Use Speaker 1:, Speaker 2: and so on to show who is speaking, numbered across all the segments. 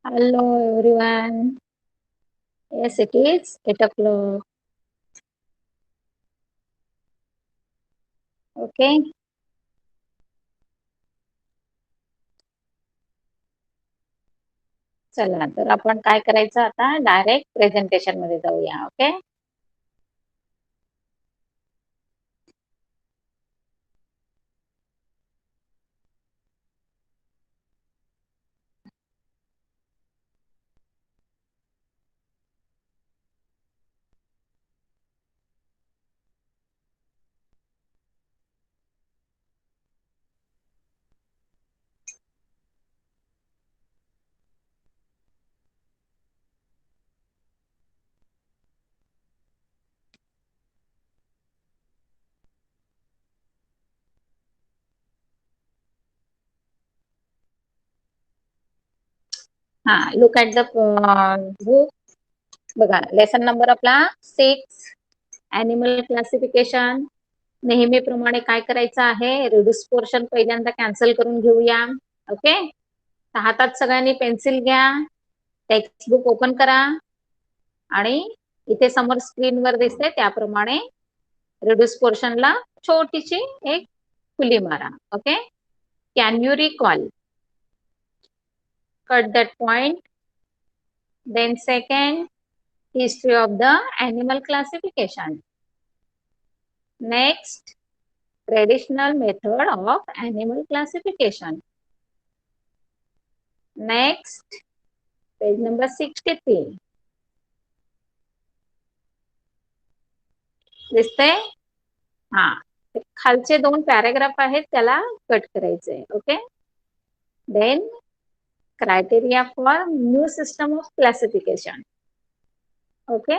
Speaker 1: Hello everyone. Yes, it is 8 o'clock. Okay. चला तर आपण काय करायचं आता डायरेक्ट प्रेझेंटेशन मध्ये जाऊया. ओके. हा, लुक ॲट द बुक. बघा, लेसन नंबर आपला 6, ॲनिमल क्लासिफिकेशन. नेहमीप्रमाणे काय करायचं आहे, रिड्यूस पोर्शन पहिल्यांदा कॅन्सल करून घेऊया. ओके. हातात सगळ्यांनी पेन्सिल घ्या, टेक्स्ट बुक ओपन करा आणि इथे समोर स्क्रीनवर दिसते त्याप्रमाणे रिड्यूस पोर्शनला छोटीशी एक खुली मारा. Okay. Can you recall? Cut that point. Then second, history of the animal classification. Next, traditional method of animal classification. Next, page number 63. दिसते? हा, खालचे 2 पॅराग्राफ आहेत त्याला कट करायचे. Okay. Then criteria for new system of classification. Okay.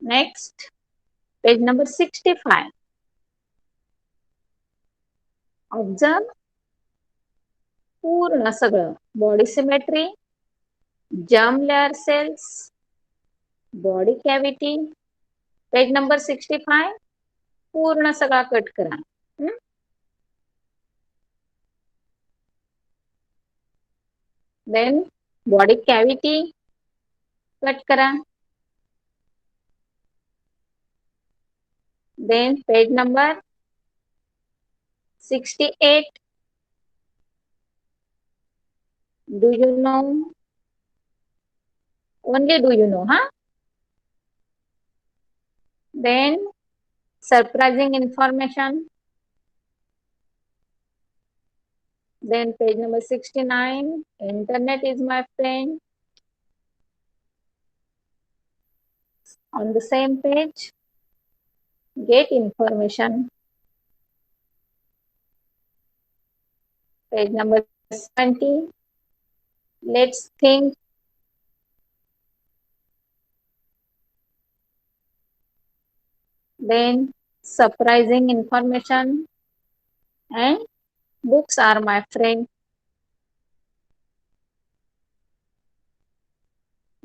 Speaker 1: Next, page number 65. Observe पूर्ण सगळं body symmetry, germ layer cells, body cavity. Page number 65 पूर्ण सगळा कट करा. देन बॉडी कॅव्हिटी कट करा. Then page number 68. Do you know? Only do you know, huh? Then surprising information. Then page number 69. Internet is my friend. On the same page, get information. Page number 70. Let's think. Then surprising information and books are my friend.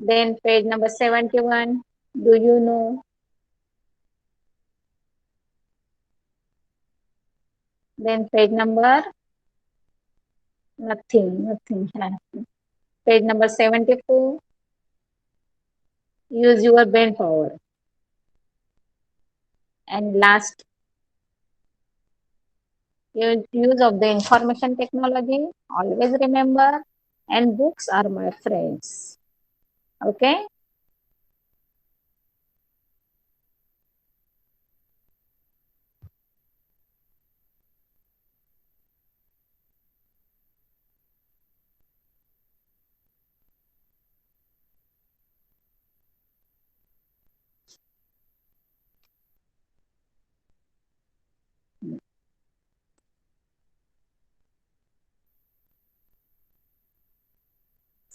Speaker 1: Then page number 71. Do you know? Then page number nothing. Page number 74. Use your brain power. And last, use of the information technology. Always remember, and books are my friends. Okay.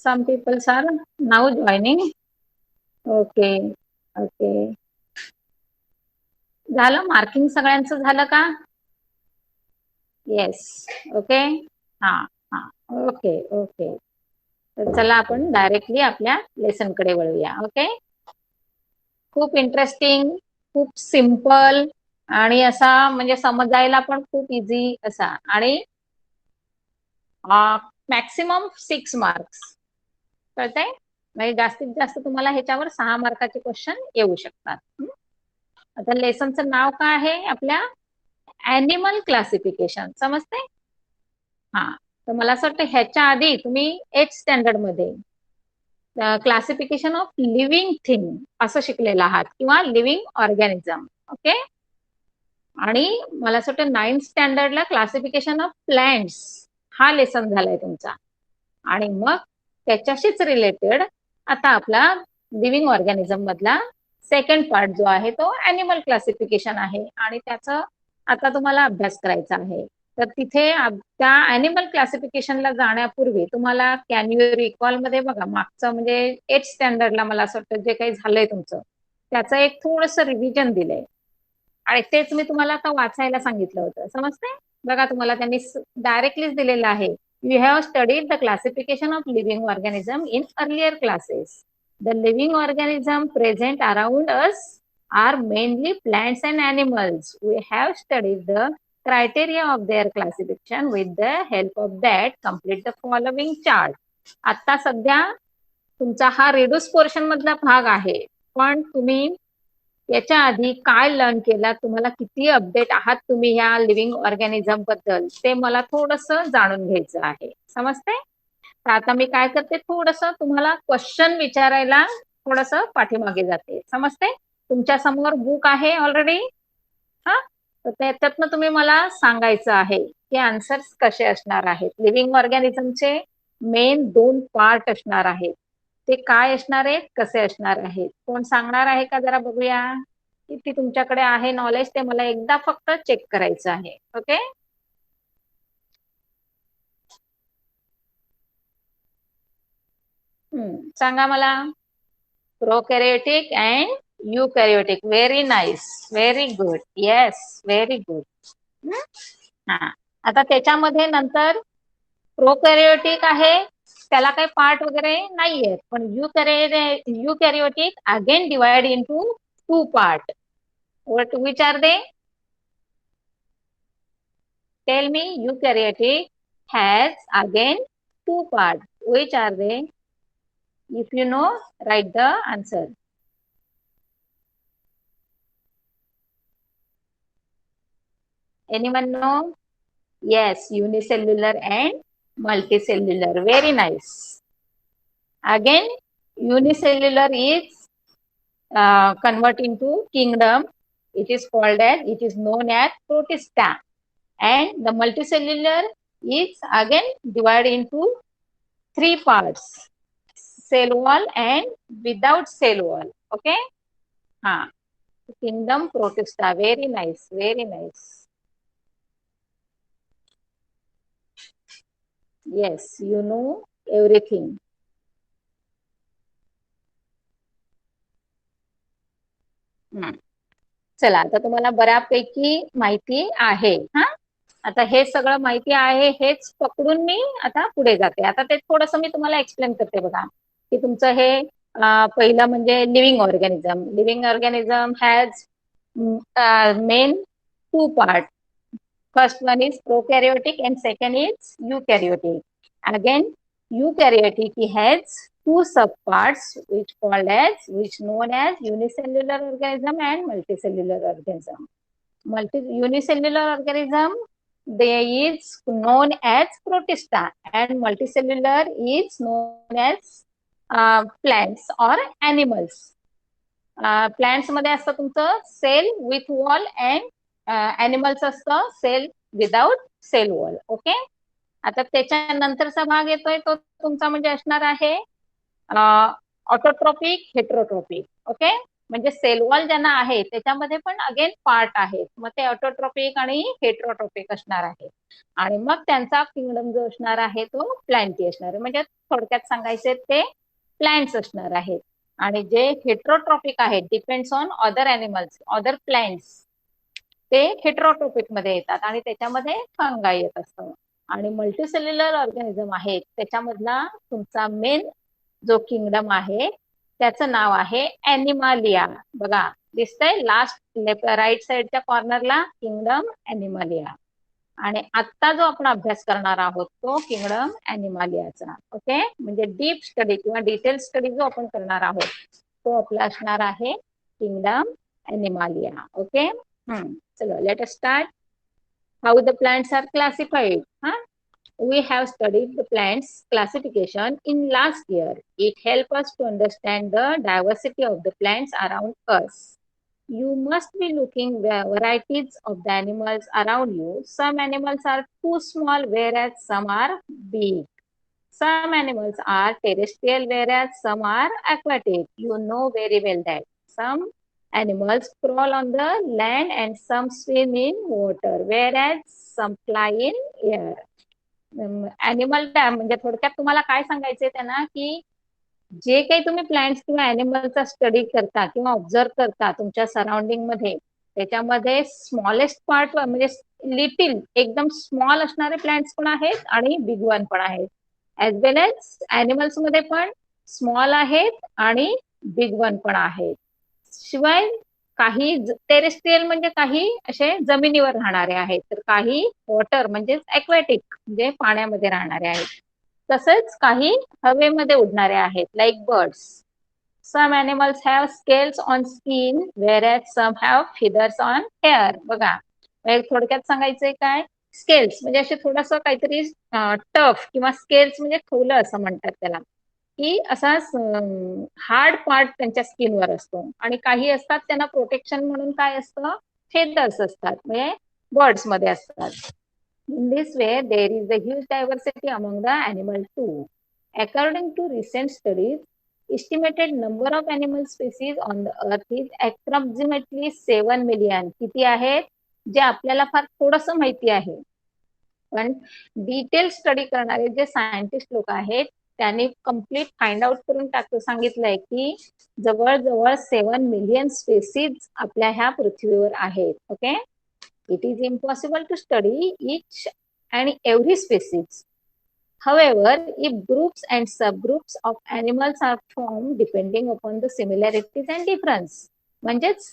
Speaker 1: Some people are now joining. Okay. Okay. झालं marking सगळ्यांचं झालं का? Yes. Okay. हा हा. Okay okay. तर चला आपण directly आपल्या लेसन कडे वळूया. ओके. खूप इंटरेस्टिंग, खूप सिंपल आणि असा म्हणजे समजायला पण खूप इझी असा आणि मॅक्सिमम 6 मार्क्स. कळतंय? म्हणजे जास्तीत जास्त तुम्हाला ह्याच्यावर 6 मार्काचे क्वेश्चन येऊ शकतात. आता लेसनचं नाव काय आहे आपल्या? Animal classification. समजते? हा, तर मला असं वाटतं ह्याच्या आधी तुम्ही 8th स्टँडर्ड मध्ये क्लासिफिकेशन ऑफ लिव्हिंग थिंग असं शिकलेला आहात किंवा लिव्हिंग ऑर्गॅनिझम. ओके. आणि मला असं वाटतं 9th स्टँडर्डला क्लासिफिकेशन ऑफ प्लांट्स हा लेसन झालाय तुमचा. आणि मग त्याच्याशीच रिलेटेड आता आपला लिव्हिंग ऑर्गॅनिझम मधला सेकंड पार्ट जो आहे तो ॲनिमल क्लासिफिकेशन आहे आणि त्याचा आता तुम्हाला अभ्यास करायचा आहे. तर तिथे त्या ॲनिमल क्लासिफिकेशनला जाण्यापूर्वी तुम्हाला कॅन यू रिकॉल मध्ये बघा मागचं म्हणजे 8th स्टँडर्डला मला असं वाटतं जे काही झालंय तुमचं त्याचं एक थोडंसं रिव्हिजन दिलंय आणि तेच मी तुम्हाला आता वाचायला सांगितलं होतं. समजते? बघा तुम्हाला त्यांनी डायरेक्टलीच दिलेलं आहे. You have studied the classification of living organism in earlier classes. The living organism present around us are mainly plants and animals. We have studied the criteria of their classification. With the help of that, complete the following chart. आता सध्या तुमचा हा reduce portion मधला भाग आहे, पण तुम्ही याच्या आधी काय लर्न केला, तुम्हाला किती अपडेट आहात तुम्ही ह्या लिव्हिंग ऑर्गॅनिझम बद्दल ते मला थोडस जाणून घ्यायचं आहे. समजते? तर आता मी काय करते, थोडस तुम्हाला क्वेश्चन विचारायला थोडस पाठीमागे जाते. समजते? तुमच्या समोर बुक आहे ऑलरेडी. हा, तर त्याच्यातनं तुम्ही मला सांगायचं आहे की आन्सर्स कसे असणार आहेत. लिव्हिंग ऑर्गॅनिझमचे मेन 2 पार्ट असणार आहेत. ते काय असणार आहेत, कसे असणार आहेत, कोण सांगणार आहे का? जरा बघूया. किती तुमच्याकडे आहे नॉलेज ते मला एकदा फक्त चेक करायचं आहे. ओके. सांगा मला. Prokaryotic and eukaryotic. Very nice, very good. Yes, very good. हा, आता त्याच्यामध्ये नंतर प्रोकॅरियोटिक आहे त्याला काही पार्ट वगैरे नाहीये, पण eukaryotic again divide into 2 part. which are they? Tell me. Eukaryotic has again 2 parts. Which are they? If you know, write the answer. Anyone know? Yes, unicellular and multicellular. Very nice. Again, unicellular is convert into kingdom. It is known as Protista. And the multicellular is again divided into 3 parts. Cell wall and without cell wall. Okay. Kingdom Protista. Very nice. Very nice. Yes, you know everything. चला, आता तुम्हाला बऱ्यापैकी माहिती आहे. हा, आता हे सगळं माहिती आहे हेच पकडून मी आता पुढे जाते. आता ते थोडस मी तुम्हाला एक्सप्लेन करते. बघा की तुमचं हे पहिलं म्हणजे living organism. Living organism has main 2 part. First one is prokaryotic and second is eukaryotic. Again, eukaryotic has 2 subparts which known as unicellular organism and multicellular organism. Unicellular organism they is known as Protista and multicellular is known as plants or animals. Plants मध्ये असतं तुमचं cell with wall and animals असतं cell without cell wall. Okay. आता त्याच्यानंतरचा भाग येतोय तो तुमचा म्हणजे असणार आहे ऑटोट्रॉपिक, हेट्रोट्रॉपिक. ओके. म्हणजे सेल वॉल ज्यांना आहे त्याच्यामध्ये पण अगेन पार्ट आहेत, मग ते ऑटोट्रॉपिक आणि हेट्रोट्रॉपिक असणार आहे. आणि मग त्यांचा किंगडम जो असणार आहे तो प्लांटी असणार आहे. म्हणजे थोडक्यात सांगायचे ते प्लांट्स असणार आहेत. आणि जे हेट्रोट्रॉपिक आहेत depends on other animals, other plants, ते हेट्रोट्रॉपिक मध्ये येतात आणि त्याच्यामध्ये फंगाई येत असतं. आणि मल्टीसेल्युलर ऑर्गॅनिझम आहे त्याच्यामधला तुमचा मेन जो किंगडम आहे त्याचं नाव आहे ॲनिमालिया. बघा दिसतंय लास्ट राईट साइडच्या कॉर्नरला किंगडम ॲनिमालिया. आणि आता जो आपण अभ्यास करणार आहोत तो किंगडम ॲनिमालियाचा. ओके, म्हणजे डीप स्टडी किंवा डिटेल स्टडी जो आपण करणार आहोत तो आपला असणार आहे किंगडम ॲनिमालिया. ओके, चलो let us start. How the plants are classified. We have studied the plants classification in last year. It helps us to understand the diversity of the plants around us. You must be looking varieties of the animals around you. Some animals are too small, whereas some are big. Some animals are terrestrial, whereas some are aquatic. You know very well that. Some animals crawl on the land and some swim in water, whereas some fly in air. Animal म्हणजे थोडक्यात तुम्हाला काय सांगायचंय त्यांना, की जे काही तुम्ही प्लांट्स किंवा ॲनिमलचा स्टडी करता किंवा ऑब्झर्व करता तुमच्या सराउंडिंग मध्ये, त्याच्यामध्ये स्मॉलेस्ट पार्ट म्हणजे लिटिल एकदम स्मॉल असणारे प्लांट्स पण आहेत आणि बिग वन पण आहेत. ऍज वेल एज ॲनिमल्स मध्ये पण स्मॉल आहेत आणि बिग वन पण आहेत. शिवाय काही टेरेस्ट्रियल म्हणजे काही असे जमिनीवर राहणारे आहेत, तर काही वॉटर म्हणजे ॲक्वॅटिक म्हणजे पाण्यामध्ये राहणारे आहेत. तसंच काही हवेमध्ये उडणारे आहेत like birds. Some animals have scales on skin whereas some have feathers on hair. बघा, थोडक्यात सांगायचंय काय, स्केल्स म्हणजे असे थोडस काहीतरी टफ किंवा स्केल्स म्हणजे खवलं असं म्हणतात त्याला, की असा हार्ड पार्ट त्यांच्या स्किनवर असतो. आणि काही असतात त्यांना प्रोटेक्शन म्हणून काय असतं, फेदर्स असतात, म्हणजे बर्ड्स मध्ये असतात. In this way, there is a huge diversity among the animal too. According to recent studies, estimated number of animal species on the earth is approximately 7 million. किती आहेत, जे आपल्याला फार थोडंसं माहिती आहे, पण डिटेल स्टडी करणारे जे सायंटिस्ट लोक आहेत त्यांनी कम्प्लीट फाइंड आउट करून सांगितलंय की जवळजवळ 7 मिलियन स्पेसीज आपल्या ह्या पृथ्वीवर आहेत. Okay, it is impossible to study each and every species. However, if groups and subgroups of animals are formed depending upon the similarities and difference, म्हणजेच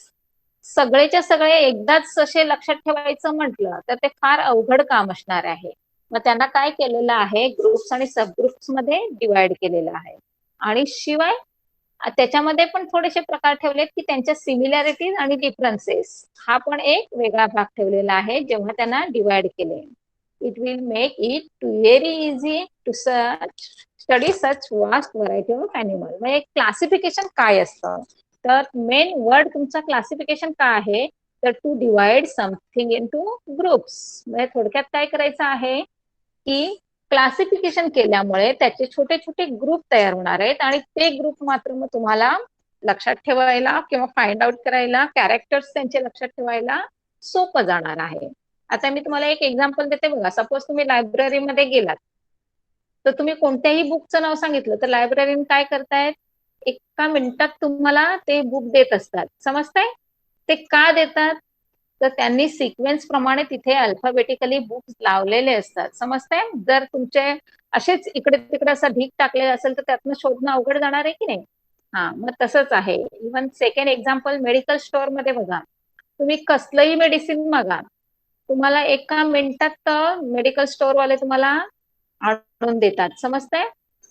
Speaker 1: सगळेच्या सगळे एकदाच असे लक्षात ठेवायचं म्हटलं तर ते फार अवघड काम असणार आहे. मग त्यांना काय केलेलं आहे, ग्रुप्स आणि सबग्रुप्स मध्ये डिवाइड केलेलं आहे. आणि शिवाय त्याच्यामध्ये पण थोडेसे प्रकार ठेवलेत की त्यांच्या सिमिलॅरिटीज आणि डिफरन्सेस हा पण एक वेगळा भाग ठेवलेला आहे जेव्हा त्यांना डिवाइड केले. It will make it very easy to study such vast variety of animal. म्हणजे क्लासिफिकेशन काय असतं, तर मेन वर्ड तुमचा क्लासिफिकेशन काय आहे, तर to divide something into groups. म्हणजे थोडक्यात काय करायचं आहे की क्लासिफिकेशन केल्यामुळे त्याचे छोटे छोटे ग्रुप तयार होणार आहेत आणि ते ग्रुप मात्र मग तुम्हाला लक्षात ठेवायला किंवा फाइंड आउट करायला, कॅरेक्टर्स त्यांचे लक्षात ठेवायला सोपं जाणार आहे. आता मी तुम्हाला एक एक्झाम्पल देते बघा. सपोज तुम्ही लायब्ररीमध्ये गेलात, तर तुम्ही कोणत्याही बुकचं नाव सांगितलं तर लायब्ररीन काय करतायत, एका मिनिटात तुम्हाला ते बुक देत असतात. समजताय ते का देतात, तर त्यांनी सिक्वेन्स प्रमाणे तिथे अल्फाबेटिकली बुक्स लावलेले असतात. समजताय, जर तुमचे असेच इकडे तिकडे असं ढीक टाकलेलं असेल तर त्यातनं शोधणं अवघड जाणार आहे की नाही. मग तसंच आहे. Even second example, medical store मध्ये बघा, तुम्ही कसलंही मेडिसिन मागा, तुम्हाला एका मिनिटात मेडिकल स्टोअरवाले तुम्हाला आणून देतात. समजताय,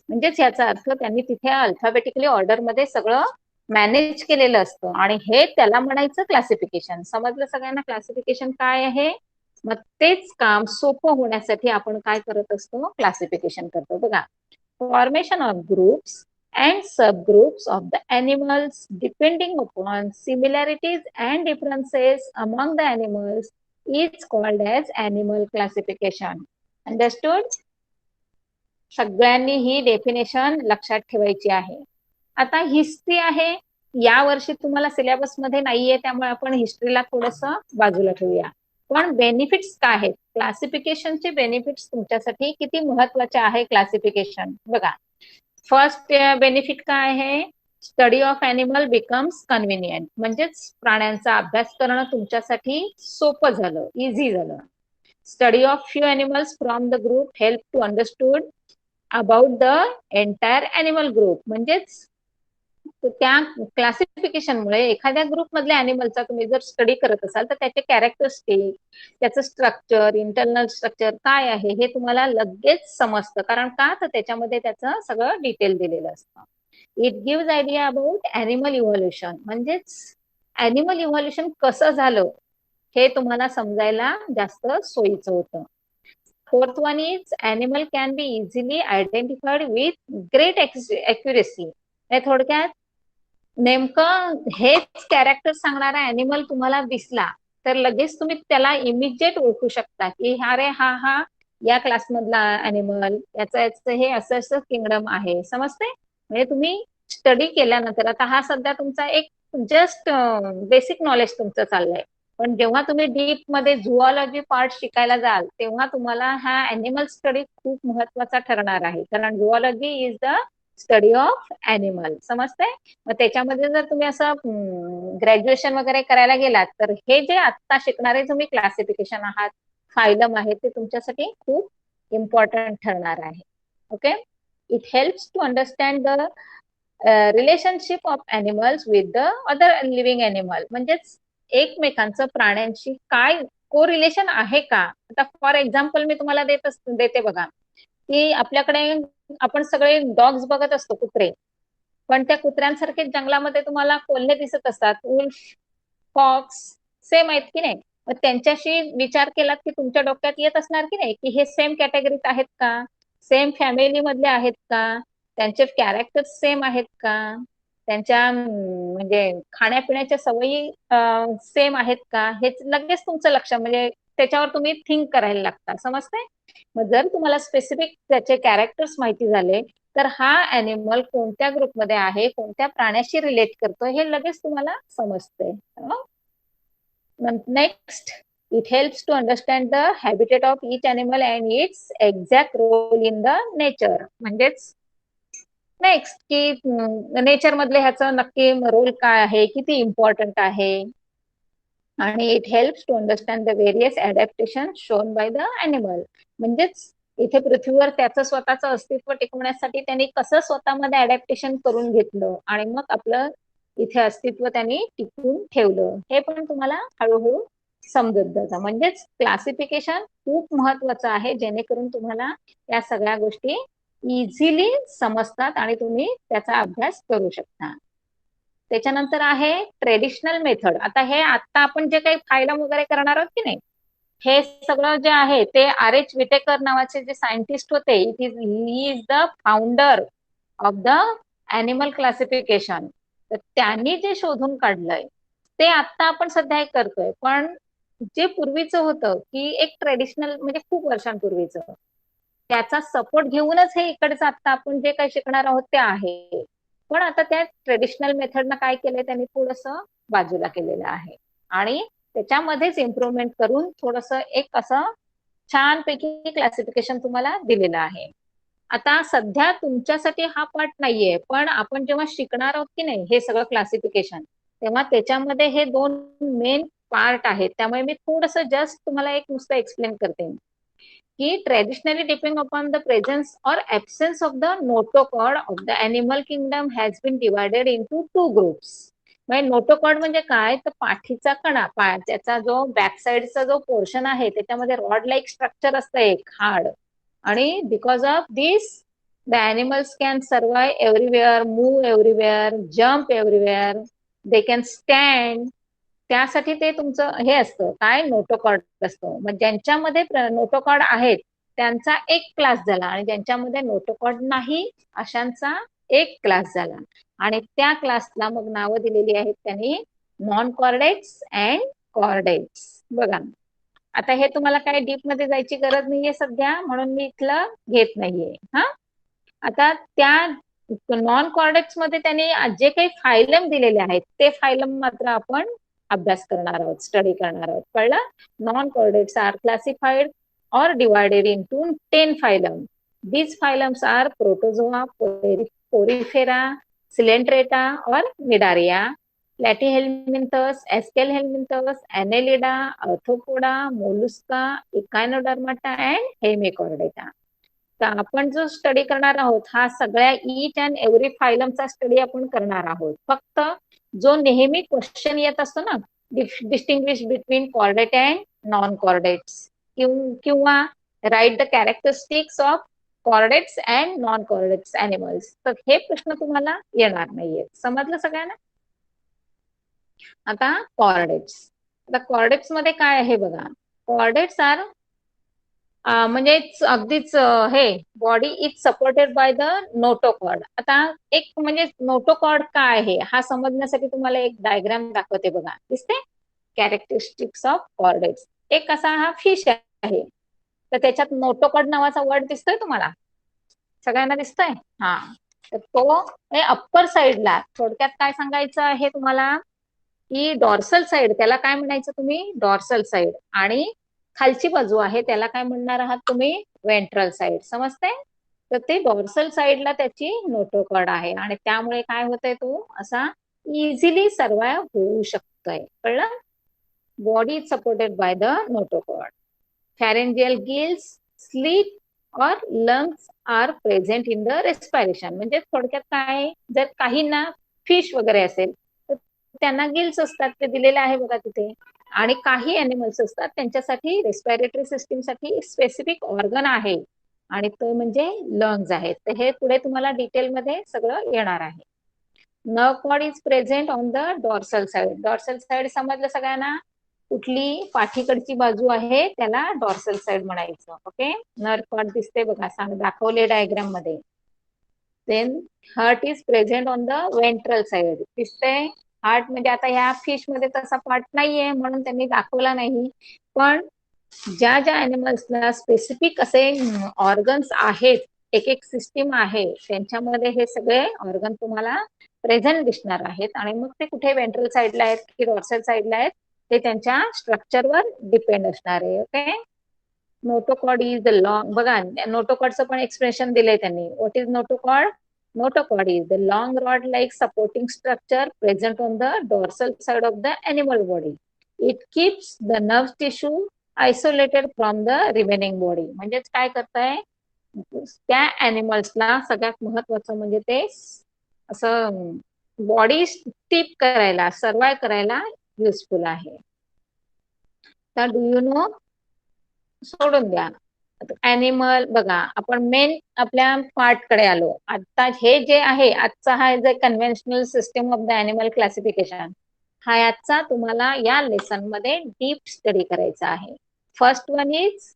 Speaker 1: म्हणजेच याचा अर्थ त्यांनी तिथे अल्फाबेटिकली ऑर्डर मध्ये सगळं मॅनेज केलेलं असतं आणि हे त्याला म्हणायचं क्लासिफिकेशन. समजलं सगळ्यांना क्लासिफिकेशन काय आहे. मग तेच काम सोपं होण्यासाठी आपण काय करत असतो, क्लासिफिकेशन करतो. बघा, formation of groups and subgroups of the animals depending upon similarities and differences among the animals is called as animal classification. Understood? सगळ्यांनी ही डेफिनेशन लक्षात ठेवायची आहे. आता हिस्ट्री आहे, या वर्षी तुम्हाला सिलेबस मध्ये नाहीये त्यामुळे आपण हिस्ट्रीला थोडस बाजूला ठेवूया. पण बेनिफिट्स काय आहेत, क्लासिफिकेशनचे बेनिफिट्स तुमच्यासाठी किती महत्वाचे आहे क्लासिफिकेशन. बघा, फर्स्ट बेनिफिट काय आहे, study of animal becomes convenient. म्हणजेच प्राण्यांचा अभ्यास करणं तुमच्यासाठी सोपं झालं, इझी झालं. Study of few animals from the group help to understood about the entire animal group. म्हणजेच तर त्या क्लासिफिकेशनमुळे एखाद्या ग्रुप मधल्या अॅनिमलचा तुम्ही जर स्टडी करत असाल तर त्याचे कॅरेक्टरिस्टिक, त्याचं स्ट्रक्चर, इंटरनल स्ट्रक्चर काय आहे हे तुम्हाला लगेच समजतं. कारण का, तर त्याच्यामध्ये त्याचं सगळं डिटेल दिलेलं असतं. It gives idea about animal evolution, म्हणजेच अॅनिमल इव्हॉल्युशन कसं झालं हे तुम्हाला समजायला जास्त सोयीचं होतं. Fourth one is animal can be easily identified with great accuracy. थोडक्यात नेमकं हेच कॅरेक्टर सांगणारा अॅनिमल तुम्हाला दिसला तर लगेच तुम्ही त्याला इमिजिएट ओळखू शकता की अरे हा हा या क्लासमधला अॅनिमल, याचं हे असं असं किंगडम आहे. समजते? म्हणजे तुम्ही स्टडी केल्यानंतर, आता हा सध्या तुमचा एक जस्ट बेसिक नॉलेज तुमचं चाललंय, पण जेव्हा तुम्ही डीप मध्ये झुऑलॉजी पार्ट शिकायला जाल तेव्हा तुम्हाला हा अॅनिमल स्टडी खूप महत्वाचा ठरणार आहे. कारण zoology is the study of animal. समजते? मग त्याच्यामध्ये जर तुम्ही असं ग्रॅज्युएशन वगैरे करायला गेलात तर हे जे आता शिकणारे तुम्ही क्लासिफिकेशन आहात, फायलम आहे, ते तुमच्यासाठी खूप इम्पॉर्टंट ठरणार आहे. Okay. It helps to understand the relationship of animals with the other living animal. म्हणजेच एकमेकांचं प्राण्यांशी काय को रिलेशन आहे का. आता फॉर एक्झाम्पल मी तुम्हाला देते बघा, की आपल्याकडे आपण सगळे डॉग्स बघत असतो, कुत्रे, पण त्या कुत्र्यांसारखे जंगलामध्ये तुम्हाला कोल्हे दिसत असतात, उल्फ, फॉक्स, सेम आहेत की नाही. मग त्यांच्याशी विचार केलात की तुमच्या डोक्यात येत असणार की नाही की हे सेम कॅटेगरीत आहेत का, सेम फॅमिली मधले आहेत का, त्यांचे कॅरेक्टर सेम आहेत का, त्यांच्या म्हणजे खाण्यापिण्याच्या सवयी सेम आहेत का, हे लगेच तुमचं लक्ष, म्हणजे त्याच्यावर तुम्ही थिंक करायला लागता. समजते? मग जर तुम्हाला स्पेसिफिक त्याचे कॅरेक्टर्स माहिती झाले तर हा अॅनिमल कोणत्या ग्रुपमध्ये आहे, कोणत्या प्राण्याशी रिलेट करतो हे लगेच तुम्हाला समजते. Next, it helps to understand the habitat of each animal and its exact role in the nature. म्हणजेच नेक्स्ट की नेचर मधले ह्याचं नक्की रोल काय आहे, किती इम्पॉर्टंट आहे. आणि it helps to understand the various adaptation shown by the animal. म्हणजेच इथे पृथ्वीवर त्याचं स्वतःचं अस्तित्व टिकवण्यासाठी त्यांनी कसं स्वतःमध्ये अडॅप्टेशन करून घेतलं आणि मग आपलं इथे अस्तित्व त्यांनी टिकवून ठेवलं, हे पण तुम्हाला हळूहळू समजत जातं. म्हणजेच क्लासिफिकेशन खूप महत्वाचं आहे, जेणेकरून तुम्हाला या सगळ्या गोष्टी इझिली समजतात आणि तुम्ही त्याचा अभ्यास करू शकता. त्याच्यानंतर आहे ट्रेडिशनल मेथड. आता हे आता आपण जे काही फायलम वगैरे करणार आहोत की नाही, हे सगळं जे आहे ते R.H. विटेकर नावाचे जे सायंटिस्ट होते, he is the founder of the animal classification. तर त्यांनी जे शोधून काढलंय ते आता आपण सध्या एक करतोय, पण जे पूर्वीचं होतं की एक ट्रेडिशनल, म्हणजे खूप वर्षांपूर्वीचं, त्याचा सपोर्ट घेऊनच हे इकडचं आता आपण जे काही शिकणार आहोत ते आहे. पण आता त्या ट्रेडिशनल मेथडनं काय केलंय, त्यांनी थोडंसं बाजूला केलेलं आहे आणि त्याच्यामध्येच इम्प्रुव्हमेंट करून थोडंसं एक असं छानपैकी क्लासिफिकेशन तुम्हाला दिलेलं आहे. आता सध्या तुमच्यासाठी हा पार्ट नाहीये, पण आपण जेव्हा शिकणार आहोत की नाही हे सगळं क्लासिफिकेशन, तेव्हा त्याच्यामध्ये हे 2 मेन पार्ट आहेत. त्यामुळे मी थोडंसं जस्ट तुम्हाला एक नुसतं एक्सप्लेन करते की traditionally depend upon the presence और absence of the notochord of the animal kingdom has been divided into 2 groups. म्हणजे नोटोकॉर्ड म्हणजे काय, तर पाठीचा कणा, त्याचा जो बॅक साइडचा जो पोर्शन आहे त्याच्यामध्ये रॉड लाईक स्ट्रक्चर असतं एक हार्ड, आणि because of this the animals can survive everywhere, move everywhere, jump everywhere, they can stand. त्यासाठी ते तुमचं हे असतं काय, नोटोकॉर्ड असतं. मग ज्यांच्यामध्ये नोटोकॉर्ड आहेत त्यांचा एक क्लास झाला आणि ज्यांच्यामध्ये नोटोकॉर्ड नाही अशांचा एक क्लास झाला, आणि त्या क्लासला मग नावं दिलेली आहेत त्यांनी नॉन कॉर्डेट्स अँड कॉर्डेट्स. बघा, आता हे तुम्हाला काय डीप मध्ये जायची गरज नाहीये सध्या, म्हणून मी इथलं घेत नाहीये. हा, आता त्या नॉन कॉर्डेट्स मध्ये त्यांनी जे काही फायलम दिलेले आहेत ते फायलम मात्र आपण अभ्यास करणार आहोत, स्टडी करणार आहोत. कळलं? Non chordates are classified or divided into 10 phylum. These phylums are Protozoa, Porifera, Coelenterata or Cnidaria, Platyhelminthes, Aschelhelminthes, Annelida, Arthropoda, Mollusca, Echinodermata and Hemichordata. तर आपण जो स्टडी करणार आहोत हा सगळ्या ईच अँड एव्हरी फायलमचा स्टडी आपण करणार आहोत. फक्त जो नेहमी क्वेश्चन येत असतो ना, distinguish between chordate and non chordates किंवा write the characteristics of chordates and non chordates animals, तर हे प्रश्न तुम्हाला येणार नाहीये. समजलं सगळ्यांना? आता कॉर्डेट्स. आता कॉर्डेट्स मध्ये काय आहे बघा. कॉर्डेट्स आर म्हणजे अगदीच हे body is supported by the notochord. आता एक म्हणजे नोटोकॉर्ड काय आहे हा समजण्यासाठी तुम्हाला एक डायग्राम दाखवते बघा. दिसते? Characteristics of chordates. एक असा हा फिश आहे, तर त्याच्यात नोटोकॉर्ड नावाचा वर्ड दिसतोय तुम्हाला? सगळ्यांना दिसतोय? हा. तर तो अप्पर साइडला, थोडक्यात काय सांगायचं आहे तुम्हाला की डॉर्सल साइड, त्याला काय म्हणायचं तुम्ही? Dorsal side. आणि खालची बाजू आहे त्याला काय म्हणणार आहात तुम्ही? Ventral side. समजते? तर ते डॉर्सल साइडला त्याची नोटोकॉर्ड आहे आणि त्यामुळे काय होतंय, तो असा इझिली सर्वाइव्ह होऊ शकतोय. कळलं? Body is supported by the notochord. Pharyngeal gills, slit और lungs are present in the respiration. म्हणजे थोडक्यात काय, जर काहींना फिश वगैरे असेल तर त्यांना गिल्स असतात, ते दिलेले आहे बघा तिथे. आणि काही अॅनिमल्स असतात त्यांच्यासाठी रेस्पिरेटरी सिस्टीमसाठी स्पेसिफिक ऑर्गन आहे आणि तो म्हणजे लंग्स आहेत. तर हे पुढे तुम्हाला डिटेलमध्ये सगळं येणार आहे. Nerve cord is present on the dorsal side. Dorsal side समजलं सगळ्यांना? कुठली पाठीकडची बाजू आहे त्याला डॉर्सल साइड म्हणायचं. ओके. नर्व कॉर्ड दिसते बघा, दाखवले डायग्राम मध्ये. Then heart is present on the ventral side. दिसते? हार्ट म्हणजे आता ह्या फिश मध्ये तसा पार्ट नाहीये म्हणून त्यांनी दाखवला नाही, पण ज्या ज्या अॅनिमल्सला स्पेसिफिक असे ऑर्गन्स आहेत, एक एक सिस्टीम आहे, त्यांच्यामध्ये हे सगळे ऑर्गन तुम्हाला प्रेझेंट दिसणार आहेत. आणि मग ते कुठे वेंट्रल साइडला आहेत की डॉर्सल साइडला आहेत ते त्यांच्या स्ट्रक्चरवर डिपेंड असणार आहे. Okay. Notochord is the long. बघा नोटोकॉर्डचं पण एक्सप्रेशन दिलंय त्यांनी. What is notochord? Notochord is the long rod-like supporting structure present on the dorsal side of the animal body. It keeps the nerve tissue isolated from the remaining body. म्हणजेच काय करताय, त्या अॅनिमल्सला सगळ्यात महत्वाचं म्हणजे ते असं बॉडी स्टिप करायला, सर्वाइव्ह करायला युजफुल आहे. तर डू यू नो, सोडून द्या अॅनिमल. बघा आपण मेन आपल्या पार्ट कडे आलो. आता हे जे आहे आजचा हा जे conventional system of the animal classification, हा आजचा तुम्हाला या लेसन मध्ये डीप स्टडी करायचा आहे. First one is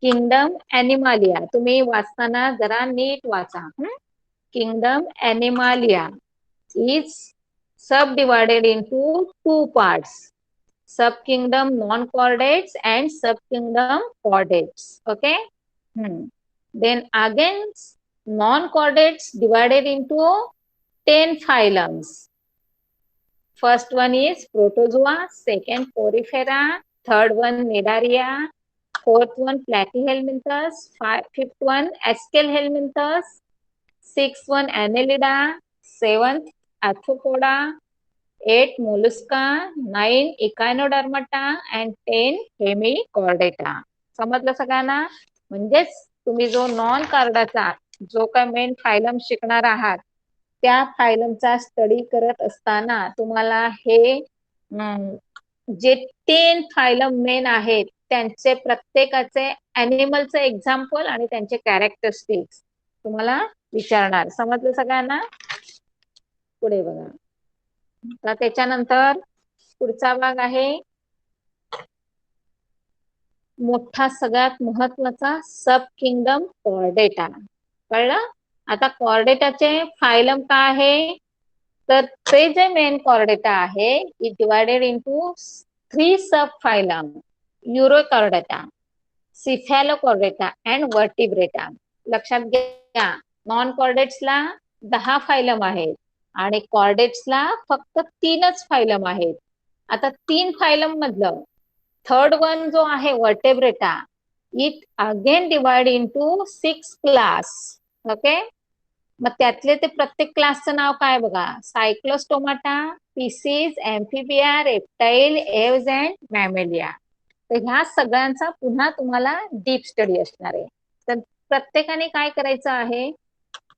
Speaker 1: kingdom Animalia. तुम्ही वाचताना जरा नीट वाचा. Kingdom Animalia is sub divided into 2 parts. Subkingdom non-chordates and subkingdom chordates. Okay. Then again non-chordates divided into 10 phylums. First one is Protozoa, second Porifera, third one Cnidaria, fourth one Platyhelminthes, fifth one Aschelhelminthes, sixth one Annelida, seventh Arthropoda, 8 mollusca, 9 echinodermata and 10 hemichordata. समजलं सगळ्यांना? म्हणजेच तुम्ही जो non कार्डाचा जो काय main phylum शिकणार आहात त्या फायलमचा स्टडी करत असताना तुम्हाला हे जे 10 फायलम मेन आहेत त्यांचे प्रत्येकाचे अॅनिमलचे एक्झाम्पल आणि त्यांचे कॅरेक्टरिस्टिक्स तुम्हाला विचारणार. समजलं सगळ्यांना? पुढे बघा. तर त्याच्यानंतर पुढचा भाग आहे मोठा सगळ्यात महत्वाचा सब किंगडम कॉर्डेटा. कळलं? आता कॉर्डेटाचे फायलम काय आहे, तर ते जे मेन कॉर्डेटा आहे it divided into 3 sub phylum. Urochordata, Cephalochordata and Vertebrata. लक्षात घ्या, नॉन कॉर्डेट्सला 10 फायलम आहेत आणि कॉर्डेट्सला फक्त 3च फायलम आहेत. आता 3 फायलम मधलं थर्ड वन जो आहे Vertebrata, it again divide into 6 class. Okay. मग त्यातले ते प्रत्येक क्लासचं नाव काय बघा. Cyclostomata, Pisces, Amphibia, reptile, Aves and Mammalia. तर ह्या सगळ्यांचा पुन्हा तुम्हाला डीप स्टडी असणार आहे. तर प्रत्येकाने काय करायचं आहे,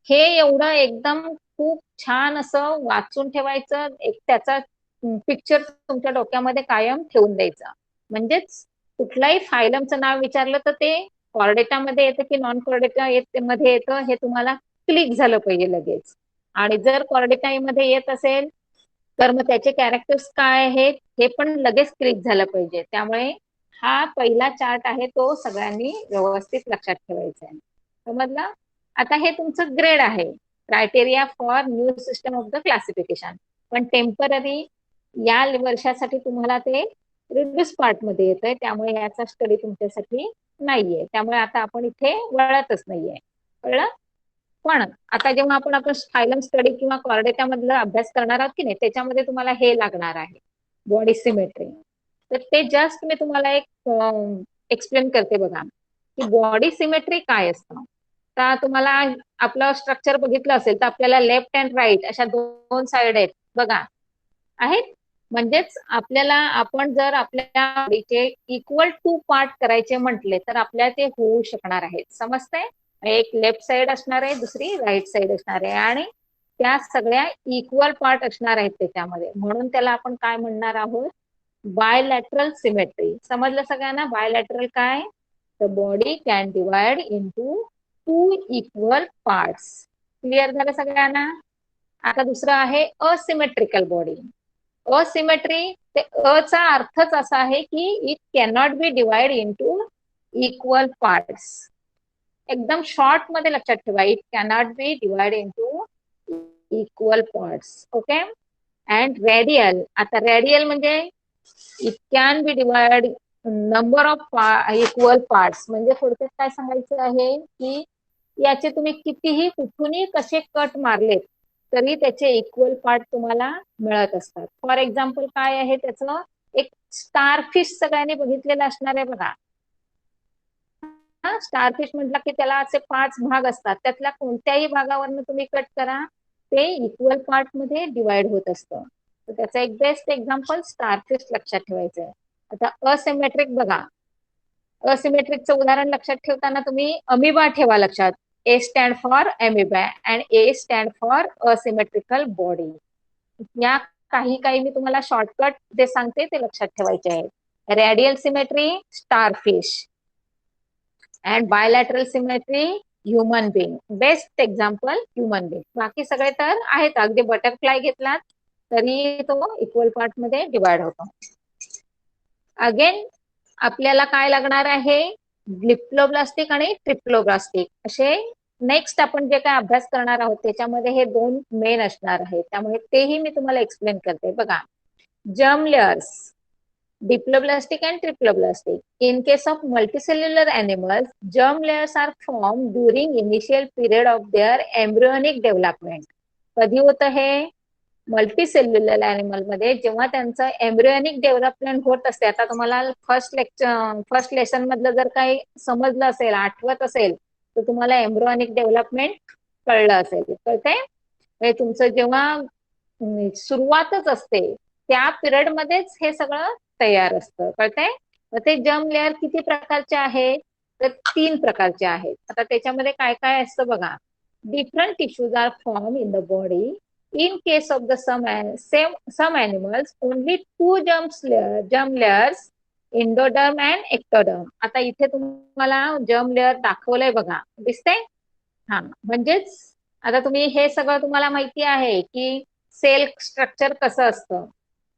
Speaker 1: हे एवढं एकदम खूप छान असं वाचून ठेवायचं, एक त्याचा पिक्चर तुमच्या डोक्यामध्ये कायम ठेवून द्यायचा. म्हणजेच कुठलाही फायलमचं नाव विचारलं तर ते कॉर्डेटामध्ये येतं की नॉन कॉर्डेटा मध्ये येतं हे तुम्हाला क्लिक झालं पाहिजे लगेच. आणि जर कॉर्डेटामध्ये येत असेल तर मग त्याचे कॅरेक्टर्स काय आहेत हे पण लगेच क्लिक झालं पाहिजे. त्यामुळे हा पहिला चार्ट आहे तो सगळ्यांनी व्यवस्थित लक्षात ठेवायचा आहे. समजलं? आता हे तुमचं ग्रेड आहे, criteria for new system of the classification. पण टेम्पररी या वर्षासाठी तुम्हाला ते रिड्यूस पार्ट मध्ये येतंय, त्यामुळे याचा स्टडी तुमच्यासाठी नाहीये. त्यामुळे आता आपण इथे वळतच नाहीये. कळलं? पण आता जेव्हा आपण फायलम स्टडी किंवा कॉर्डेटा मधला अभ्यास करणार आहोत की नाही, त्याच्यामध्ये तुम्हाला हे लागणार आहे, बॉडी सिमेट्री. तर ते जस्ट मी तुम्हाला एक एक्सप्लेन करते बघा, की बॉडी सिमेट्री काय असतं. तर तुम्हाला आपलं स्ट्रक्चर बघितलं असेल तर आपल्याला लेफ्ट अँड राईट अशा दोन साइड आहेत बघा, आहेत. म्हणजेच आपल्याला आपण जर आपल्या बॉडीचे इक्वल टू पार्ट करायचे म्हटले तर आपल्याला ते होऊ शकणार आहेत. समजतंय? एक लेफ्ट साइड असणार आहे, दुसरी राईट साइड असणार आहे, आणि त्या सगळ्या इक्वल पार्ट असणार आहेत त्याच्यामध्ये. म्हणून त्याला आपण काय म्हणणार आहोत, बायलॅटरल सिमेट्री. समजलं सगळ्यांना बायलॅटरल काय? The body can divide into two equal parts. Clear झालं सगळ्यांना? आता दुसरं आहे असिमेट्रिकल बॉडी. असिमेट्री, ते अचा अर्थच असा आहे की it cannot be divide into equal parts. एकदम शॉर्ट मध्ये लक्षात ठेवा, it cannot be divide into equal parts. Okay. And radial, आता रेडियल म्हणजे it can be divide number of equal parts. म्हणजे थोडक्यात काय सांगायचं आहे की याचे तुम्ही कितीही कुठूनही कसे कट मारलेत तरी त्याचे इक्वल पार्ट तुम्हाला मिळत असतात. फॉर एक्झाम्पल काय आहे त्याचं, एक स्टारफिश सगळ्यांनी बघितलेलं असणार आहे बघा. स्टारफिश म्हटलं की त्याला असे 5 भाग असतात, त्यातल्या कोणत्याही भागावरनं तुम्ही कट करा ते इक्वल पार्ट मध्ये डिवाइड होत असतं. तर त्याचं एक बेस्ट एक्झाम्पल स्टारफिश लक्षात ठेवायचं आहे. आता असिमेट्रिक बघा, असिमेट्रिकचं उदाहरण लक्षात ठेवताना तुम्ही अमिबा ठेवा लक्षात. A stand for amoeba and A stand for asymmetrical body. या काही काही मी तुम्हाला शॉर्टकट जे सांगते ते लक्षात ठेवायचे आहे. Radial symmetry starfish and bilateral symmetry human being. Best example human being. बाकी सगळे तर आहेत, अगदी बटरफ्लाय घेतलात तरी तो इक्वल पार्ट मध्ये डिवाइड होतो. अगेन आपल्याला काय लागणार आहे, डिप्लोब्लास्टिक आणि ट्रिप्लोब्लास्टिक असे नेक्स्ट आपण जे काय अभ्यास करणार आहोत त्याच्यामध्ये हे दोन मेन असणार आहेत. त्यामुळे तेही मी तुम्हाला एक्सप्लेन करते बघा. Germ layers, diploblastic and triploblastic. In case of multicellular animals, germ layers are formed during initial period of their embryonic development. कधी होतं हे, मल्टीसेल्युलर अॅनिमल मध्ये जेव्हा त्यांचं एम्ब्रियोनिक डेव्हलपमेंट होत असते. आता तुम्हाला फर्स्ट लेसन मधलं जर काही समजलं असेल, आठवत असेल तर तुम्हाला एम्ब्रियोनिक डेव्हलपमेंट कळलं असेल. कळतंय? तुमचं जेव्हा सुरुवातच असते त्या पिरियड मध्येच हे सगळं तयार असतं. कळतंय? तर ते जर्म लेअर किती प्रकारचे आहेत, तर 3 प्रकारचे आहेत. आता त्याच्यामध्ये काय काय असतं बघा. Different tissues are form in the body. In case of the some animals, only 2 germ layers, endoderm and ectoderm. आता इथे तुम्हाला जर्म लेअर दाखवलंय बघा, दिसतंय? हा, म्हणजेच आता तुम्ही हे सगळं तुम्हाला माहिती आहे की सेल स्ट्रक्चर कसं असतं,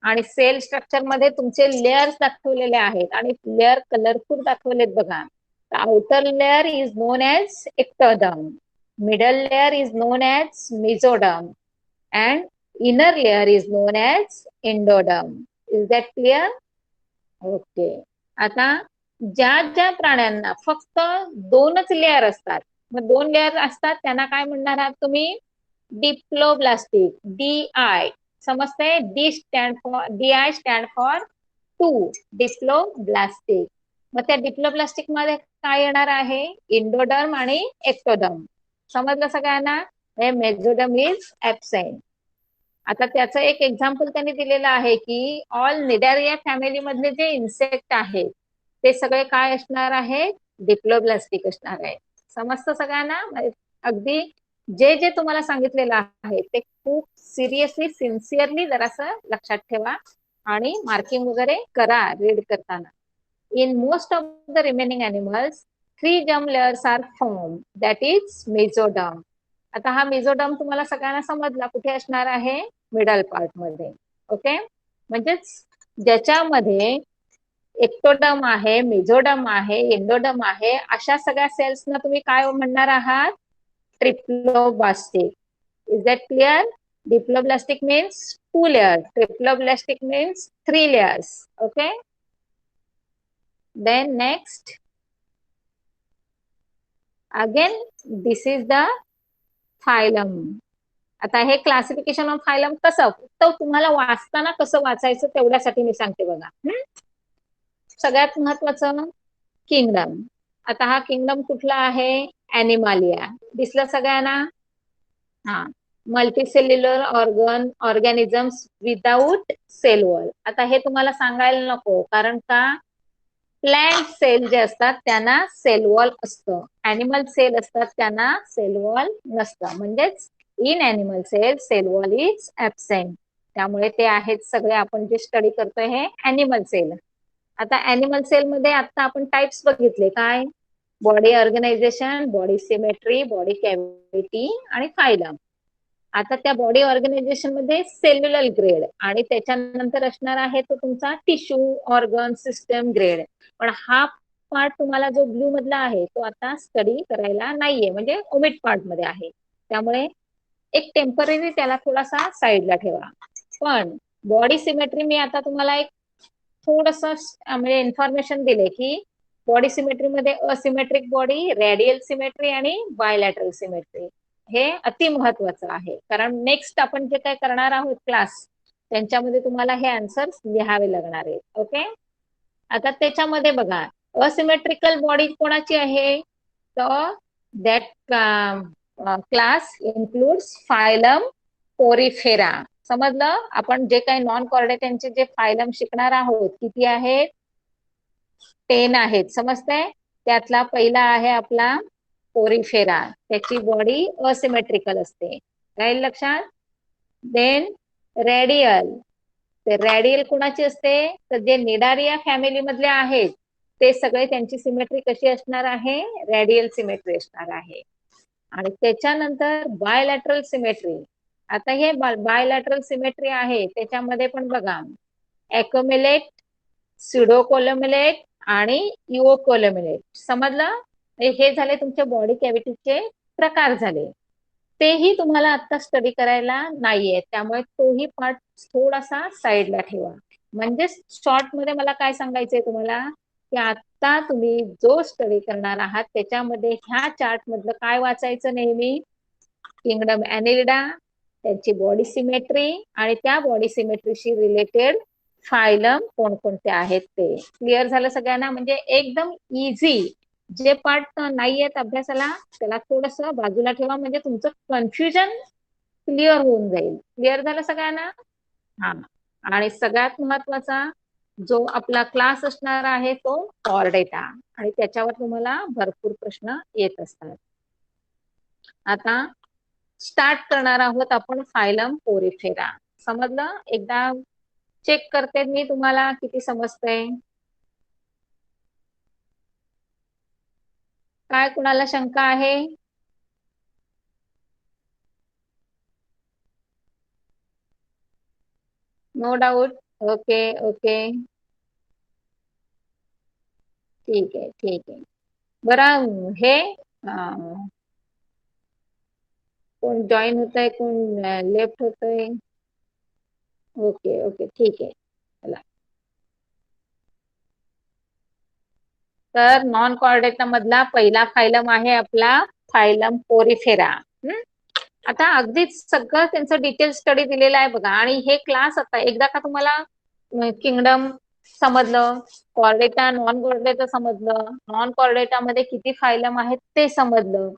Speaker 1: आणि सेल स्ट्रक्चर मध्ये तुमचे लेयर्स दाखवलेले आहेत आणि लेअर कलरफुल दाखवलेत बघा. Outer layer is known as ectoderm, middle layer is known as mesoderm, and inner layer is known as endoderm. Is that clear? Okay. आता ज्या ज्या प्राण्यांना फक्त 2च लेअर असतात, मग 2 लेअर असतात त्यांना काय म्हणणार आहात तुम्ही, डिप्लोब्लास्टिक. DI समजते, DI स्टँड फॉर 2, डिप्लोब्लास्टिक. मग त्या डिप्लोब्लास्टिक मध्ये काय येणार आहे, इंडोडर्म आणि एक्टोडर्म. समजलं सगळ्यांना? Mesoderm is absent. आता त्याचं एक एक्झाम्पल त्यांनी दिलेलं आहे की ऑल निडॅरिया फॅमिली मधले जे इन्सेक्ट आहेत ते सगळे काय असणार आहेत, डिप्लोब्लास्टिक असणार आहे. समजतं सगळ्यांना? अगदी जे जे तुम्हाला सांगितलेलं आहे ते खूप सिरियसली सिन्सिअरली जरासं लक्षात ठेवा आणि मार्किंग वगैरे करा रीड करताना. In most of the remaining animals 3 germ layers are form, that is mesoderm. आता हा मेझोडर्म तुम्हाला सगळ्यांना समजला कुठे असणार आहे, मिडल पार्ट मध्ये. ओके, म्हणजेच ज्याच्यामध्ये एक्टोडर्म आहे, मेझोडर्म आहे, एंडोडर्म आहे, अशा सगळ्या सेल्सना तुम्ही काय म्हणणार आहात, triploblastic. Is that clear? Diploblastic means 2 layers, triploblastic means 3 layers. Okay, then next again this is the phylum. आता हे क्लासिफिकेशन ऑफ फायलम कसं, तर तुम्हाला वाचताना कसं वाचायचं तेवढ्यासाठी मी सांगते बघा. सगळ्यात महत्वाचं किंगडम. आता हा किंगडम कुठला आहे, ॲनिमालिया. दिसलं सगळ्यांना? हा, multicellular organisms without cell wall. आता हे तुम्हाला सांगायला नको, कारण का प्लॅन्ट सेल जे असतात त्यांना सेल वॉल असतं, ॲनिमल सेल असतात त्यांना सेल वॉल नसतं. म्हणजेच in animal cell wall is absent. त्यामुळे ते आहेत सगळे आपण जे स्टडी करतोय हे ॲनिमल सेल. आता ॲनिमल सेल मध्ये आता आपण टाइप्स बघितले, काय, body organisation, body symmetry, body cavity आणि फायलम. आता त्या बॉडी ऑर्गनायझेशन मध्ये सेल्युलर ग्रेड आणि त्याच्यानंतर असणार आहे तो तुमचा टिश्यू ऑर्गन सिस्टम ग्रेड. पण हा पार्ट तुम्हाला जो ब्लू मधला आहे तो आता स्टडी करायला नाहीये, म्हणजे ओमिट पार्ट मध्ये आहे. त्यामुळे एक टेम्पररी त्याला थोडासा साईडला ठेवा. पण बॉडी सिमेट्री मी आता तुम्हाला एक थोडस म्हणजे इन्फॉर्मेशन दिले की बॉडी सिमेट्री मध्ये असिमेट्रिक बॉडी, रेडियल सिमेट्री आणि बायलॅटरल सिमेट्री. हे अति महत्वाचं आहे, कारण नेक्स्ट आपण जे काय करणार आहोत क्लास त्यांच्यामध्ये तुम्हाला हे आन्सर्स लिहावे लागणार आहेत. ओके, आता त्याच्यामध्ये बघा असिमेट्रिकल बॉडी कोणाची आहे, तर that class includes phylum Porifera. समजलं? आपण जे काही नॉन कॉर्डेटनचे जे फायलम शिकणार आहोत किती आहेत, 10 आहेत. समजतंय? त्यातला पहिला आहे आपला पोरिफेरा. त्याची बॉडी असिमेट्रिकल असते, राहील लक्षात? Then radial. ते रेडियल कुणाची असते, तर जे निडारिया फॅमिली मधले आहेत ते सगळे त्यांची सिमेट्री कशी असणार आहे, रेडियल सिमेट्री असणार आहे. आणि त्याच्यानंतर बायलॅटरल सिमेट्री. आता हे बायलॅटरल सिमेट्री आहे त्याच्यामध्ये पण बघा ॲक्युमुलेट, स्युडोकोलॅम्युलेट आणि इओकोलॅम्युलेट. समजलं? हे झाले तुमच्या बॉडी कॅव्हिटीचे प्रकार झाले. तेही तुम्हाला आता स्टडी करायला नाहीये, त्यामुळे तोही पार्ट थोडासा साईडला ठेवा. म्हणजे शॉर्ट मध्ये मला काय सांगायचंय तुम्हाला, की आता तुम्ही जो स्टडी करणार आहात त्याच्यामध्ये ह्या चार्ट मधलं काय वाचायचं नेहमी, किंगडम ॲनिलिडा, त्यांची बॉडी सिमेट्री आणि त्या बॉडी सिमेट्रीशी रिलेटेड फायलम कोणकोणते आहेत ते. क्लिअर झालं सगळ्यांना? म्हणजे एकदम इझी. जे पार्ट नाही आहेत अभ्यासाला त्याला थोडस बाजूला ठेवा, म्हणजे तुमचं कन्फ्युजन क्लिअर होऊन जाईल. क्लिअर झालं सगळ्यांना? हा, आणि सगळ्यात महत्वाचा जो आपला क्लास असणार आहे तो कॉर्डेटा, आणि त्याच्यावर तुम्हाला भरपूर प्रश्न येत असतात. आता स्टार्ट करणार आहोत आपण फायलम पोरिफेरा. समजलं? एकदा चेक करते मी तुम्हाला किती समजतंय. काय कुणाला शंका आहे? No doubt. ओके ओके, ठीक आहे ठीक आहे. बरं, हे कोण जॉईन होत आहे, कोण लेफ्ट होतंय? ओके ओके, ठीक आहे. चला, तर नॉन कॉर्डेटा मधला पहिला फायलम आहे आपला फायलम पोरिफेरा. आता अगदीच सगळं त्यांचं डिटेल स्टडी दिलेलं आहे बघा. आणि हे क्लास आता एकदा का तुम्हाला किंगडम समजलं, कॉर्डेटा नॉन कॉर्डेटा समजलं, नॉन कॉर्डेटा मध्ये किती फायलम आहेत ते समजलं,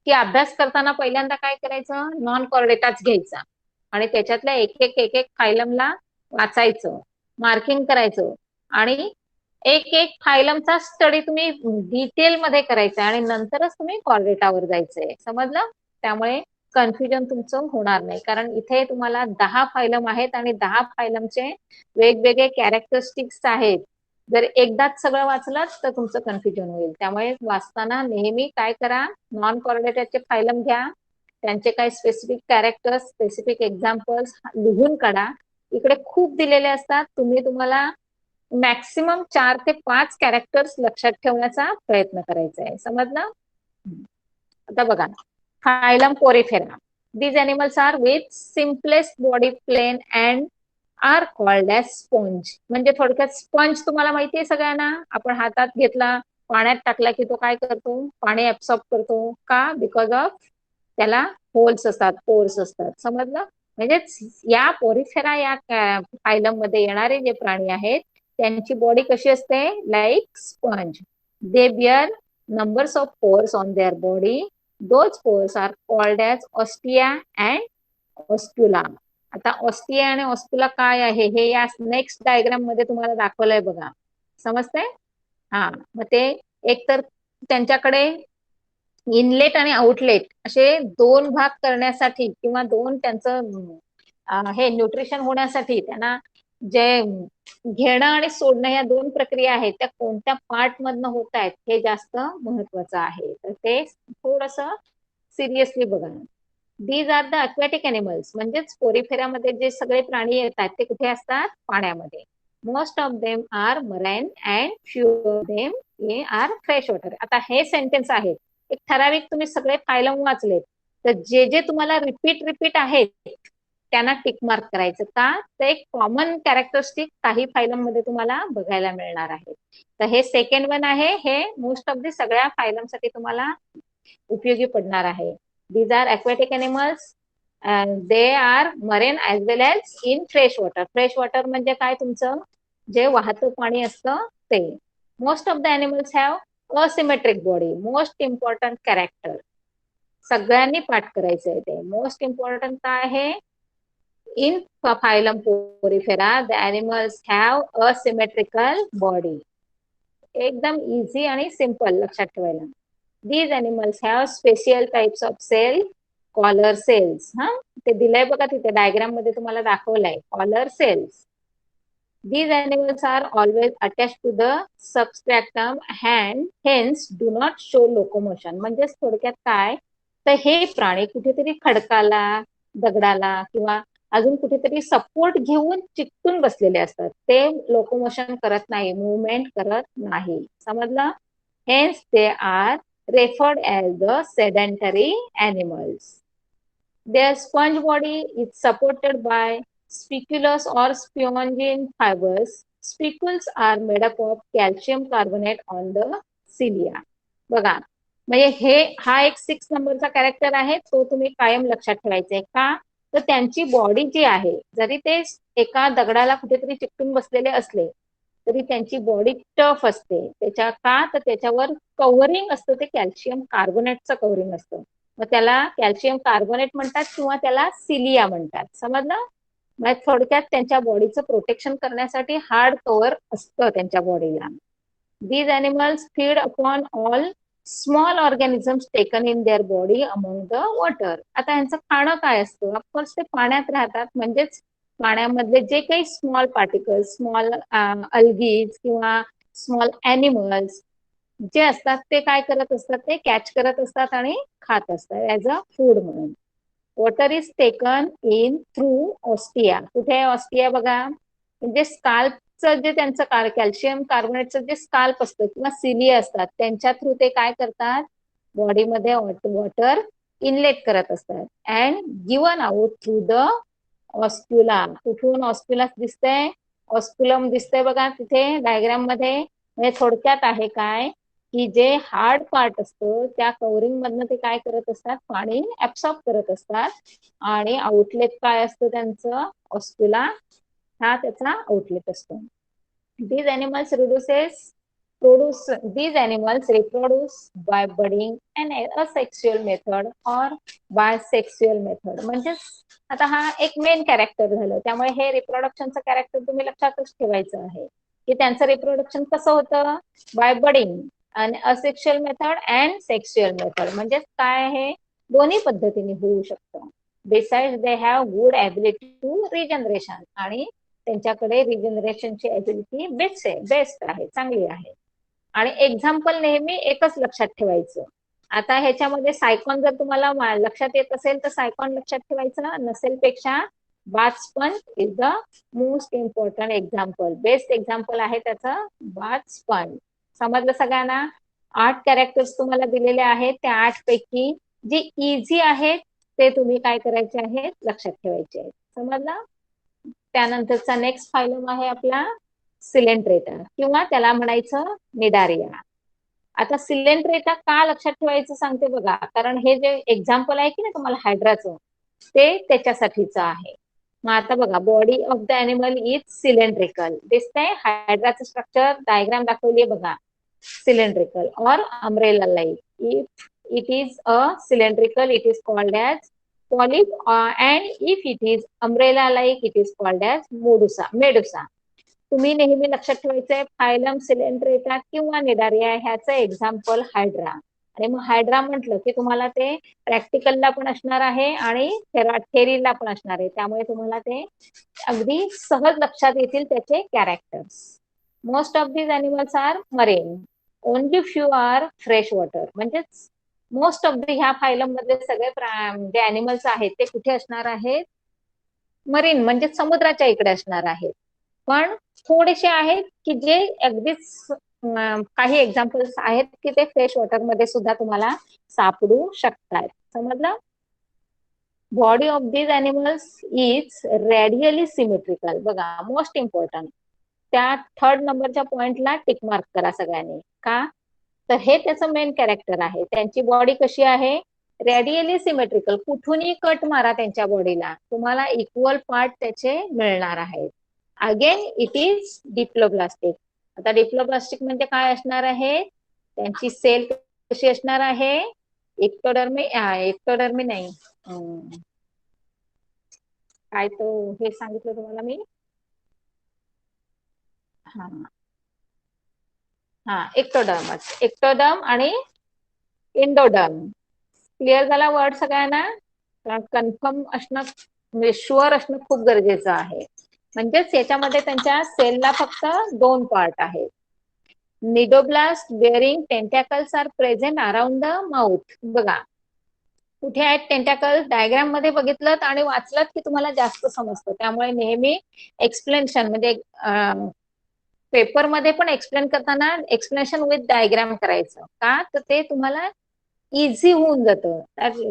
Speaker 1: की अभ्यास करताना पहिल्यांदा काय करायचं, नॉन कॉर्डेटाच घ्यायचा आणि त्याच्यातल्या एक एक फायलमला वाचायचं, मार्किंग करायचं आणि एक एक फायलमचा स्टडी तुम्ही डिटेल मध्ये करायचा आणि नंतरच तुम्ही कॉर्डेटावर जायचंय, समजलं? त्यामुळे कन्फ्युजन तुमचं होणार नाही, कारण इथे तुम्हाला 10 फायलम आहेत आणि 10 फायलमचे वेगवेगळे कॅरेक्टरिस्टिक्स आहेत. जर एकदाच सगळं वाचलं तर तुमचं कन्फ्युजन होईल. त्यामुळे वाचताना नेहमी काय करा, नॉन कॉर्डेटेडचे फायलम घ्या, त्यांचे काही स्पेसिफिक कॅरेक्टर्स, स्पेसिफिक एक्झाम्पल्स लिहून काढा. इकडे खूप दिलेले असतात, तुम्हाला मॅक्सिमम 4 ते 5 कॅरेक्टर्स लक्षात ठेवण्याचा प्रयत्न करायचा आहे, समजलं? आता बघा, phylum Porifera. These animals are with simplest body plan and are called as sponge. म्हणजे थोडक्यात स्पंज तुम्हाला माहिती आहे सगळ्यांना, आपण हातात घेतला, पाण्यात टाकला की तो काय करतो, पाणी ऍब्सॉर्ब करतो का, बिकॉज ऑफ त्याला होल्स असतात, पोर्स असतात, समजलं? म्हणजे या पोरिफेरा या फायलम मध्ये येणारे जे प्राणी आहेत त्यांची बॉडी कशी असते, like sponge. They bear numbers of pores on their body. Those pores are called as ostia and oscula. आता ऑस्टिया आणि ऑस्क्युला काय आहे हे या नेक्स्ट डायग्राम मध्ये तुम्हाला दाखवलंय बघा, समजतंय? हा, मग ते एक तर त्यांच्याकडे इनलेट आणि आउटलेट असे 2 भाग करण्यासाठी किंवा त्यांचं हे न्यूट्रिशन होण्यासाठी त्यांना जे घेणं आणि सोडणं या 2 प्रक्रिया आहेत त्या कोणत्या पार्ट मधनं होत आहेत हे जास्त महत्वाचं आहे. तर ते थोडस सिरियसली बघा. दीज आर द अक्वॅटिक अॅनिमल्स, म्हणजेच पोरिफेरामध्ये जे सगळे प्राणी येतात ते कुठे असतात, पाण्यामध्ये. Most of them are marine and few of them are fresh water. आता हे सेंटेन्स आहेत, एक ठराविक तुम्ही सगळे फायलम वाचलेत तर जे जे तुम्हाला रिपीट आहेत त्यांना टिक मार्क करायचं का, तर एक कॉमन कॅरेक्टरिस्टिक काही फायलम मध्ये तुम्हाला बघायला मिळणार आहे. तर हे सेकंड वन आहे, हे मोस्ट ऑफ द सगळ्या फायलम साठी तुम्हाला उपयोगी पडणार आहे. These are aquatic animals and they are marine as well as in fresh water. Fresh water म्हणजे काय, तुमचं जे वाहतं पाणी असतं ते. Most of the animals have asymmetric body. Most important character सगळ्यांनी पाठ करायचं आहे ते. मोस्ट इम्पॉर्टंट काय आहे, in phylum Porifera the animals have asymmetrical body. एकदम इझी आणि सिंपल लक्षात ठेवायला. These animals have special types of cell, collar cells. हा, ते दिलंय बघा तिथे डायग्राम मध्ये तुम्हाला दाखवलंय, collar cells. These animals are always attached to the substratum and hence do not show locomotion. म्हणजे थोडक्यात काय, तर हे प्राणी कुठेतरी खडकाला, दगडाला किंवा अजून कुठेतरी सपोर्ट घेऊन चिकटून बसलेले असतात, ते लोकोमोशन करत नाही, मुवमेंट करत नाही, समजलं? Hence they are referred as the sedentary animals. Their sponge body is supported by spicules or spongin fibers. Spicules are made up of calcium carbonate on the cilia. बघा, म्हणजे हा एक 6 नंबरचा कॅरेक्टर आहे, तो तुम्ही कायम लक्षात ठेवायचा आहे का, तर त्यांची बॉडी जी आहे, जरी ते एका दगडाला कुठेतरी चिकटून बसलेले असले तरी त्यांची बॉडी टफ असते. त्याच्या का, तर त्याच्यावर कव्हरिंग असतं, ते कॅल्शियम कार्बोनेटचं कव्हरिंग असतं. मग त्याला कॅल्शियम कार्बोनेट म्हणतात किंवा त्याला सिलिया म्हणतात, समजलं? मग थोडक्यात त्यांच्या बॉडीचं प्रोटेक्शन करण्यासाठी हार्ड कव्हर असतं त्यांच्या बॉडीला. These animals feed upon all small organisms taken in their body among the water. आता यांचं खाणं काय असतं, ऑफकोर्स ते पाण्यात राहतात, म्हणजेच पाण्यामधले जे काही स्मॉल पार्टिकल्स, स्मॉल अल्गीज किंवा स्मॉल ॲनिमल्स जे असतात ते काय करत असतात, ते कॅच करत असतात आणि खात असतात ऍज अ फूड म्हणून. Water is taken in through ostia. कुठे आहे ऑस्टिया बघा, म्हणजे स्काल्पचं जे त्यांचं कॅल्शियम कार्बोनेटचं जे स्काल्प असतं किंवा सिलिया असतात त्यांच्या थ्रू ते काय करतात, बॉडीमध्ये वॉटर इनलेट करत असतात and given out through the oscula. कुठून ऑस्क्युला दिसतंय, ऑस्क्युलम दिसतंय बघा तिथे डायग्राम मध्ये. म्हणजे थोडक्यात आहे काय, की जे हार्ड पार्ट असतं त्या कव्हरिंग मधनं ते काय करत असतात, पाणी ऍब्सॉर्ब करत असतात आणि आउटलेट काय असतं त्यांचं, ऑस्क्युला हा त्याचा आउटलेट असतो. These animals these animals reproduce by budding and asexual method or by sexual method. म्हणजे आता हा एक मेन कॅरेक्टर झालं, त्यामुळे हे रिप्रोडक्शनचं कॅरेक्टर तुम्ही लक्षातच ठेवायचं आहे. की त्यांचं रिप्रोडक्शन कसं होतं, बाय बडिंग आणि asexual method and sexual method. म्हणजे काय आहे, दोन्ही पद्धतीने होऊ शकतं. Beside they have good ability to regeneration, आणि त्यांच्याकडे रिजनरेशनची ॲबिलिटी बेस्ट आहे, चांगली आहे. आणि एक्झाम्पल नेहमी एकच लक्षात ठेवायचं. आता ह्याच्यामध्ये सायकॉन जर तुम्हाला लक्षात येत असेल तर सायकॉन लक्षात ठेवायचं, नसेल पेक्षा बाजपन is the most important example. Best example आहे त्याचं बाजपन. समजलं सगळ्यांना? 8 कॅरेक्टर्स तुम्हाला दिलेले आहेत. त्या 8 पैकी जे इझी आहेत ते तुम्ही काय करायचे आहेत, लक्षात ठेवायचे आहेत. समजलं? त्यानंतरचा नेक्स्ट फायलम आहे आपला सिलेंट्रेटा, किंवा त्याला म्हणायचं निडारिया. आता सिलेंट्रेटा का लक्षात ठेवायचं सांगते बघा, कारण हे जे एक्झाम्पल आहे की ना तुम्हाला हायड्राचं, ते त्याच्यासाठीचं आहे. मग आता बघा, body of the animal is cylindrical. दिसतंय हायड्राचं स्ट्रक्चर, डायग्राम दाखवली बघा, cylindrical or umbrella like. If it is a cylindrical it is called as polyp, and if it is umbrella like it is called as medusa. तुम्ही नेहमी लक्षात ठेवायचंय phylum Coelenterata किंवा Cnidaria ह्याचं एक्झाम्पल हायड्रा. आणि मग हायड्रा म्हटलं की तुम्हाला ते प्रॅक्टिकलला पण असणार आहे आणि थेरीला पण असणार आहे, त्यामुळे तुम्हाला ते अगदी सहज लक्षात येतील त्याचे characters. Most of these animals are marine, only few are fresh water. म्हणजेच मोस्ट ऑफ द ह्या फायलम मधले सगळे जे अॅनिमल्स आहेत ते कुठे असणार आहेत, मरीन म्हणजे समुद्राच्या इकडे असणार आहेत. पण थोडेसे आहेत की जे अगदीच काही एक्झाम्पल्स आहेत की ते फ्रेश वॉटर मध्ये सुद्धा तुम्हाला सापडू शकतात. समजलं? Body of these animals is radially symmetrical. बघा, मोस्ट इम्पॉर्टंट, त्या 3rd नंबरच्या पॉइंटला टिक मार्क करा सगळ्यांनी. का तर हे त्याचं मेन कॅरेक्टर आहे. त्यांची बॉडी कशी आहे, रेडियली सिमेट्रिकल. कुठूनही कट मारा त्यांच्या बॉडीला, तुम्हाला इक्वल पार्ट त्याचे मिळणार आहेत. Again it is diploblastic. आता डिप्लोब्लास्टिक म्हणजे काय असणार आहे, त्यांची सेल कशी असणार आहे, एक्टोडर्मी नाही, काय तो हे सांगितलं तुम्हाला मी, हा हा एक्टोडर्म आणि इंडोडर्म. क्लिअर झाला वर्ड सगळ्यांना? कन्फर्म असणं म्हणजे शुअर असणं खूप गरजेचं आहे. म्हणजेच याच्यामध्ये त्यांच्या सेलला फक्त 2 पार्ट आहेत. Cnidoblast bearing tentacles are present around the mouth. बघा कुठे आहेत टेंटॅकल्स, डायग्राम मध्ये बघितलं आणि वाचलं की तुम्हाला जास्त समजतं. त्यामुळे नेहमी एक्सप्लेनेशन म्हणजे पेपरमध्ये पण एक्सप्लेन करताना एक्सप्लेनेशन विथ डायग्राम करायचं. का तर ते तुम्हाला इझी होऊन जातं.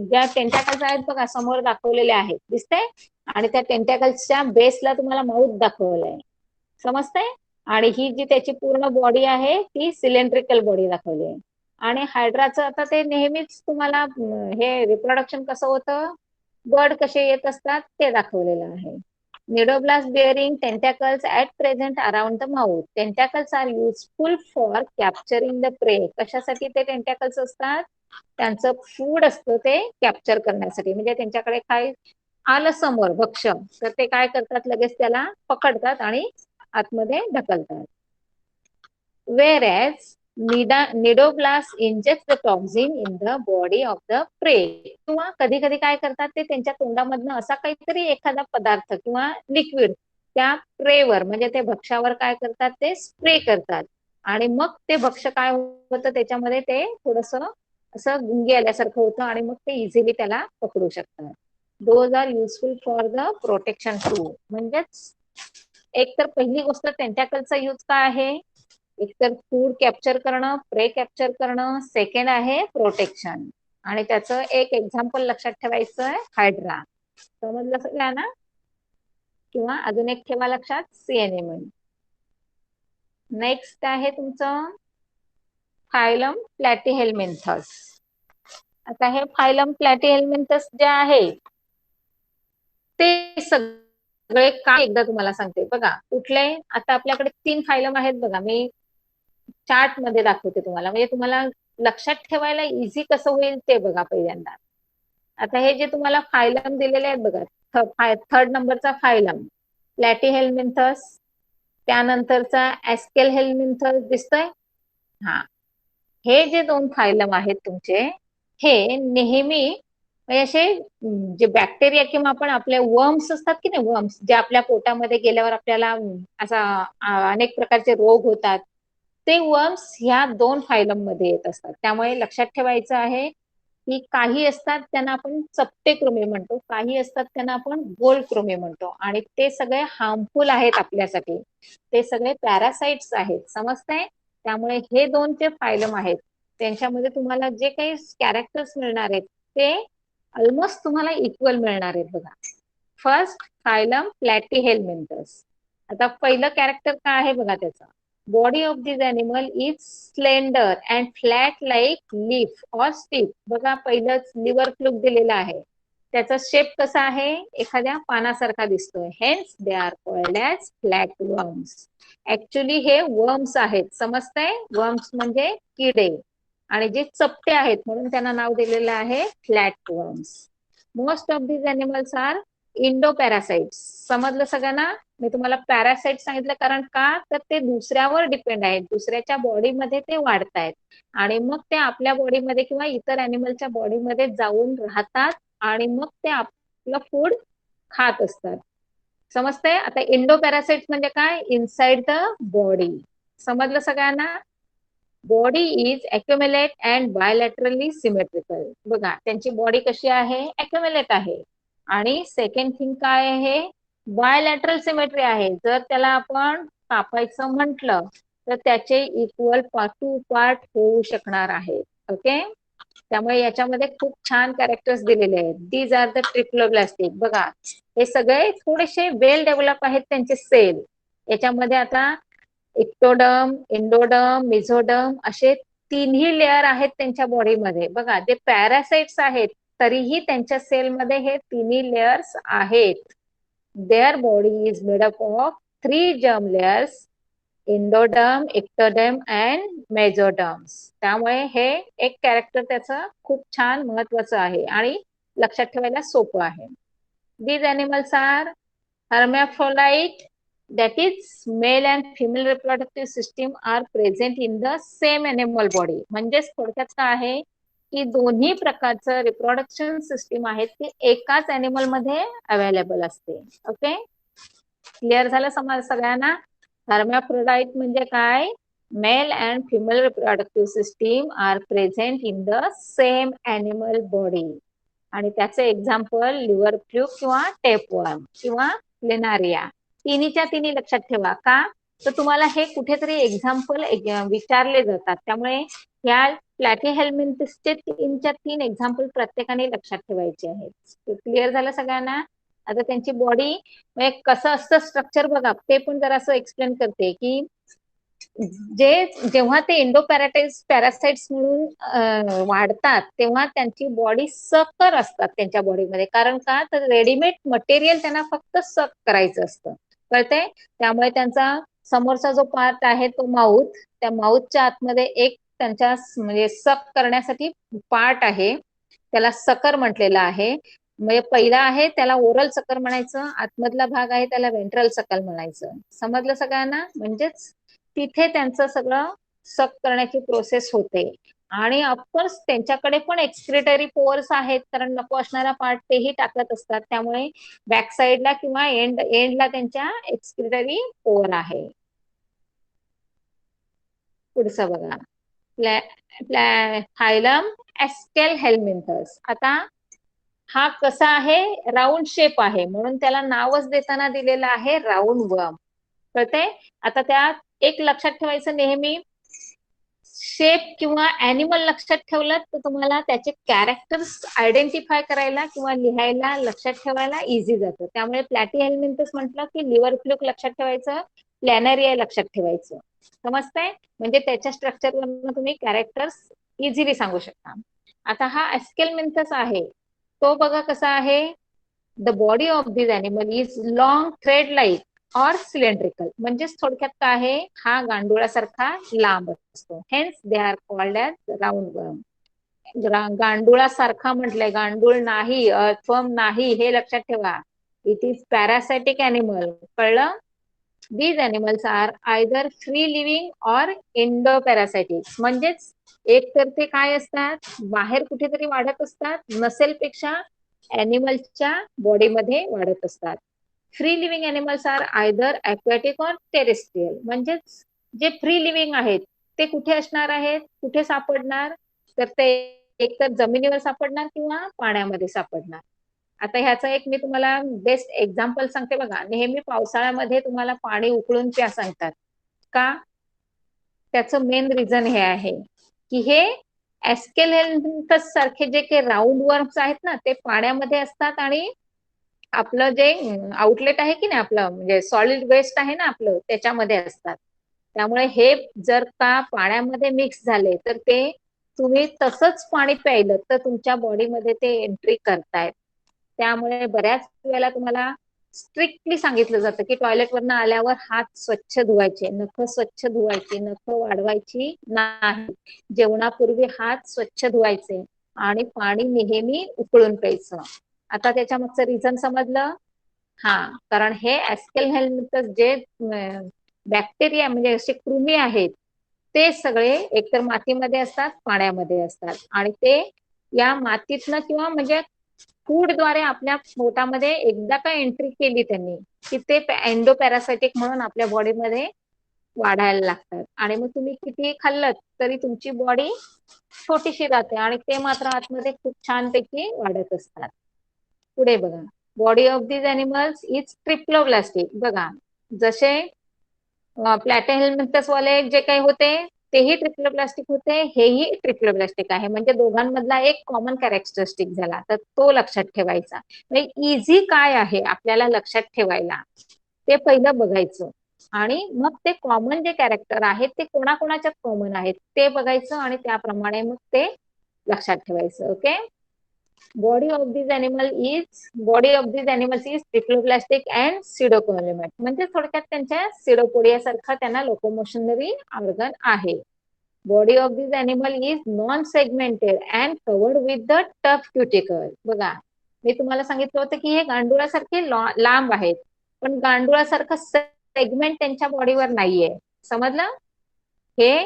Speaker 1: ज्या टेंटॅकल्स आहेत बघा समोर दाखवलेले आहेत, दिसतंय, आणि त्या टेंटॅकल्सच्या बेसला तुम्हाला माउथ दाखवलंय. समजतंय? आणि ही जी त्याची पूर्ण बॉडी आहे ती सिलेंड्रिकल बॉडी दाखवली आहे. आणि हायड्राचं आता ते नेहमीच तुम्हाला हे रिप्रोडक्शन कसं होतं, बर्ड कसे येत असतात ते दाखवलेलं आहे. Cnidoblast bearing tentacles at present around the mouth. Tentacles are useful for capturing the prey. कशासाठी ते टेंटॅकल्स असतात, त्यांचं फूड असतं ते कॅप्चर करण्यासाठी. म्हणजे त्यांच्याकडे काय आलं समोर भक्ष्य तर ते काय करतात, लगेच त्याला पकडतात आणि आतमध्ये ढकलतात. Whereas cnidoblast inject the toxin in the body of the prey. किंवा कधी कधी काय करतात, ते त्यांच्या तोंडामधनं असा काहीतरी एखादा पदार्थ किंवा लिक्विड त्या प्रेवर म्हणजे ते भक्ष्यावर काय करतात, ते स्प्रे करतात. आणि मग ते भक्ष्य काय होतं, त्याच्यामध्ये ते थोडस असं गुंगी आल्यासारखं होतं आणि मग ते इझिली त्याला पकडू शकतात. Those are useful for the protection too. म्हणजेच एक तर पहिली गोष्ट टेंटॅकलचा यूज काय आहे, एक तर फूड कॅप्चर करणं, प्रे कॅप्चर करणं, सेकंड आहे प्रोटेक्शन. आणि त्याचं एक एक्झाम्पल लक्षात ठेवायचं आहे, हायड्रा. समजलं सगळ्यांना? किंवा अजून एक ठेवा लक्षात, सी एनिमल. नेक्स्ट आहे तुमचं फायलम प्लॅटीहेल्मिंथस. आता हे फायलम प्लॅटीहेल्मिंथस जे आहे ते सगळे काय एकदा तुम्हाला सांगते. बघा कुठले, आता आपल्याकडे 3 फायलम आहेत बघा, मी चार्ट मध्ये दाखवते तुम्हाला, म्हणजे तुम्हाला लक्षात ठेवायला इझी कसं होईल ते बघा पहिल्यांदा. आता हे जे तुम्हाला फायलम दिलेले आहेत बघा, 3rd नंबरचा फायलम प्लॅटीहेल्मिंथस, त्यानंतरचा ऍस्केल हेल्मिन्थस दिसतोय. हा, हे जे 2 फायलम आहेत तुमचे, हे नेहमी म्हणजे असे जे बॅक्टेरिया किंवा आपण आपले वर्म्स असतात की नाही, वर्म्स जे आपल्या पोटामध्ये गेल्यावर आपल्याला असा अनेक प्रकारचे रोग होतात, ते वर्म्स ह्या 2 फायलम मध्ये येत असतात. त्यामुळे लक्षात ठेवायचं आहे की काही असतात त्यांना आपण चपटे कृमी म्हणतो, काही असतात त्यांना आपण गोल कृमी म्हणतो, आणि ते सगळे हार्मफुल आहेत आपल्यासाठी. ते सगळे पॅरासाइट्स आहेत, समजतंय. त्यामुळे हे 2 जे फायलम आहेत त्यांच्यामध्ये तुम्हाला जे काही कॅरेक्टर्स मिळणार आहेत ते ऑलमोस्ट तुम्हाला इक्वल मिळणार आहेत. बघा, फर्स्ट फायलम प्लॅटीहेल्मिंथस. आता पहिलं कॅरेक्टर काय आहे बघा त्याचं. Body of this animal is slender and flat like leaf or stick. बघा, पहिलंच लिव्हर फ्लूक दिलेला आहे, त्याचा शेप कसा आहे, एखाद्या पानासारखा दिसतोय. Hence they are called as flat worms. Actually हे वर्म्स आहेत, समजतंय. वर्म्स म्हणजे किडे, आणि जे चपटे आहेत म्हणून त्यांना नाव दिलेलं आहे flat worms. Most of these animals are endoparasites. समजलं सगळ्यांना. मी तुम्हाला पॅरासाइट सांगितलं कारण का, तर ते दुसऱ्यावर डिपेंड आहेत, दुसऱ्याच्या बॉडीमध्ये ते वाढतायत आणि मग ते आपल्या बॉडीमध्ये किंवा इतर अॅनिमलच्या बॉडीमध्ये जाऊन राहतात आणि मग ते आपलं फूड खात असतात. समजतंय. आता इंडो पॅरासाइट्स म्हणजे काय, इनसाइड द बॉडी. समजलं सगळ्यांना. Body is accumulate and bilaterally symmetrical. बघा, त्यांची बॉडी कशी आहे, अक्युमुलेट आहे. आणि सेकंड थिंग काय आहे, बायलॅटरल सिमेट्री आहे. जर त्याला आपण कापायचं म्हटलं तर त्याचे इक्वल टू पार्ट होऊ शकणार आहे. ओके, त्यामुळे याच्यामध्ये खूप छान कॅरेक्टर्स दिलेले आहेत. These are the triploblastic. बघा, हे सगळे थोडेसे वेल डेव्हलप आहेत त्यांचे सेल. याच्यामध्ये आता इक्टोडर्म, इंडोडर्म, मिझोडर्म असे 3ही लेअर आहेत त्यांच्या बॉडीमध्ये. बघा, जे पॅरासाइट्स आहेत तरीही त्यांच्या सेलमध्ये हे 3ही लेअर्स आहेत. Their body is made up of 3 germ layers, endoderm, ectoderm and mesoderms. त्यामुळे हे एक कॅरेक्टर त्याचं खूप छान महत्वाचं आहे आणि लक्षात ठेवायला सोपं आहे. These animals are hermaphrodite, that is male and female reproductive system are present in the same animal body. म्हणजेच थोडक्यात काय आहे की दोन्ही प्रकारचं रिप्रोडक्शन सिस्टीम आहे ते एकाच एनिमल मध्ये अवेलेबल असते. ओके, क्लिअर झालं समज सगळ्यांना. hermaphrodite म्हणजे काय, male and female reproductive system are present in the same animal body. आणि त्याचे एक्झाम्पल लिव्हर फ्लूक किंवा टेपवर्म किंवा प्लेनारिया. तिन्हीच्या तिन्ही लक्षात ठेवा. का, तर तुम्हाला हे कुठेतरी एक्झाम्पल विचारले जातात. त्यामुळे ह्या प्लॅटीहेल्मिंथसचे 3च्या 3 एक्झाम्पल प्रत्येकाने लक्षात ठेवायचे आहेत. क्लिअर झालं सगळ्यांना. आता त्यांची बॉडी कसं असतं स्ट्रक्चर बघा, ते पण जरा असं एक्सप्लेन करते की जेव्हा ते इंडो पॅरासाइट्स म्हणून वाढतात तेव्हा त्यांची बॉडी सकर असतात त्यांच्या बॉडीमध्ये. कारण का, तर रेडीमेड मटेरियल त्यांना फक्त सक करायचं असतं, कळते. त्यामुळे त्यांचा समोरचा जो पार्ट आहे तो माउथ, त्या माउथच्या आतमध्ये एक त्यांच्या म्हणजे सक करण्यासाठी पार्ट आहे, त्याला सकर म्हटलेलं आहे. म्हणजे पहिला आहे त्याला ओरल सकर म्हणायचं, आतमधला भाग आहे त्याला वेंट्रल सकल म्हणायचं. समजलं सगळ्यांना. म्हणजेच तिथे त्यांचं सगळं सक करण्याची प्रोसेस होते. आणि ऑफकोर्स त्यांच्याकडे पण एक्सक्रिटरी पोअर्स आहेत, कारण नको असणारा पार्ट तेही टाकत असतात. त्यामुळे बॅक साइडला किंवा एंडला त्यांच्या एक्सक्रिटरी पोअर आहे. पुढचं बघा, फायलम ऍस्केल हेल्मिंथस. आता हा कसा आहे, राऊंड शेप आहे म्हणून त्याला नावच देताना दिलेलं आहे राऊंड वर्म, कळते. आता त्यात एक लक्षात ठेवायचं, नेहमी शेप किंवा ॲनिमल लक्षात ठेवलं तर तुम्हाला त्याचे कॅरेक्टर्स आयडेंटिफाय करायला किंवा लिहायला लक्षात ठेवायला इझी जातं. त्यामुळे प्लॅटीहेल्मिंथस म्हटलं की लिव्हर फ्लूक लक्षात ठेवायचं, प्लॅनरिया लक्षात ठेवायचं. समजतंय. म्हणजे त्याच्या स्ट्रक्चरवरून तुम्ही कॅरेक्टर्स इझिली सांगू शकता. आता हा ऍस्केलमेंथस आहे तो बघा कसा आहे. The body of this animal is long thread like or cylindrical. म्हणजेच थोडक्यात काय आहे, हा गांडुळासारखा लांब असतो. Hence they are called as round worm. गांडुळासारखा म्हटलंय, गांडूळ नाही, अर्थवर्म नाही, हे लक्षात ठेवा. इट इज पॅरासायटिक एनिमल, कळलं. These animals are either free living or endoparasitic. म्हणजेच एक तर ते काय असतात, बाहेर कुठेतरी वाढत असतात, नसेलपेक्षा एनिमल्सच्या बॉडीमध्ये वाढत असतात. Free living animals are either aquatic or terrestrial. म्हणजेच जे फ्री लिव्हिंग आहेत ते कुठे असणार आहेत, कुठे सापडणार, तर ते एक तर जमिनीवर सापडणार किंवा पाण्यामध्ये सापडणार. आता ह्याचं एक मी तुम्हाला बेस्ट एक्झाम्पल सांगते बघा. नेहमी पावसाळ्यामध्ये तुम्हाला पाणी उकळून प्या सांगतात का? त्याचं मेन रिझन हे आहे की हे ऍस्केलेंथस सारखे जे काही राऊंड वर्म्स आहेत ना, ते पाण्यामध्ये असतात आणि आपलं जे आउटलेट आहे की नाही, आपलं म्हणजे सॉलिड वेस्ट आहे ना आपलं, त्याच्यामध्ये असतात. त्यामुळे हे जर का पाण्यामध्ये मिक्स झाले तर ते तुम्ही तसंच पाणी प्यायलं तर तुमच्या बॉडीमध्ये ते एंट्री करतायत. त्यामुळे बऱ्याच वेळेला तुम्हाला स्ट्रिक्टली सांगितलं जातं की टॉयलेटवरनं आल्यावर हात स्वच्छ धुवायचे, नख स्वच्छ धुवायची, नख वाढवायची नाही, जेवणापूर्वी हात स्वच्छ धुवायचे आणि पाणी नेहमी उकळून प्यायचं. आता त्याच्या मागचं रिझन समजलं? हा, कारण हे ऍस्केल हेल्थ जे बॅक्टेरिया म्हणजे असे कृमी आहेत ते सगळे एकतर मातीमध्ये असतात, पाण्यामध्ये असतात आणि ते या मातीतनं किंवा म्हणजे फूडद्वारे आपल्या पोटामध्ये एकदा का एंट्री केली त्यांनी की ते एंडोपॅरासाइटिक म्हणून आपल्या बॉडीमध्ये वाढायला लागतात आणि मग तुम्ही किती खाल्लं तरी तुमची बॉडी छोटीशी राहते आणि ते मात्र आतमध्ये खूप छानपैकी वाढत असतात. पुढे बघा, body of these animals is triploblastic. बघा, जसे प्लॅटिहेल्मिंथस वाले जे काही होते तेही ट्रिप्लोब्लास्टिक होते, हेही ट्रिप्लोब्लास्टिक आहे. म्हणजे दोघांमधला एक कॉमन कॅरेक्टरिस्टिक झाला, तर तो लक्षात ठेवायचा. म्हणजे इझी काय आहे आपल्याला लक्षात ठेवायला ते पहिलं बघायचं आणि मग ते कॉमन जे कॅरेक्टर आहेत ते कोणाकोणाच्यात कॉमन आहेत ते बघायचं आणि त्याप्रमाणे मग ते लक्षात ठेवायचं. Okay. Body of this animals is triploblastic and pseudocoelomate. म्हणजे थोडक्यात त्यांच्या सिडोपोडिया सारखा त्यांना लोकोमोशनरी ऑर्गन आहे. Body of this animal is non segmented and covered with the tough cuticle. बघा, मी तुम्हाला सांगितलं होतं की हे गांडुळासारखे लांब आहेत, पण गांडुळासारखं सेगमेंट त्यांच्या बॉडीवर नाहीये. समजलं? हे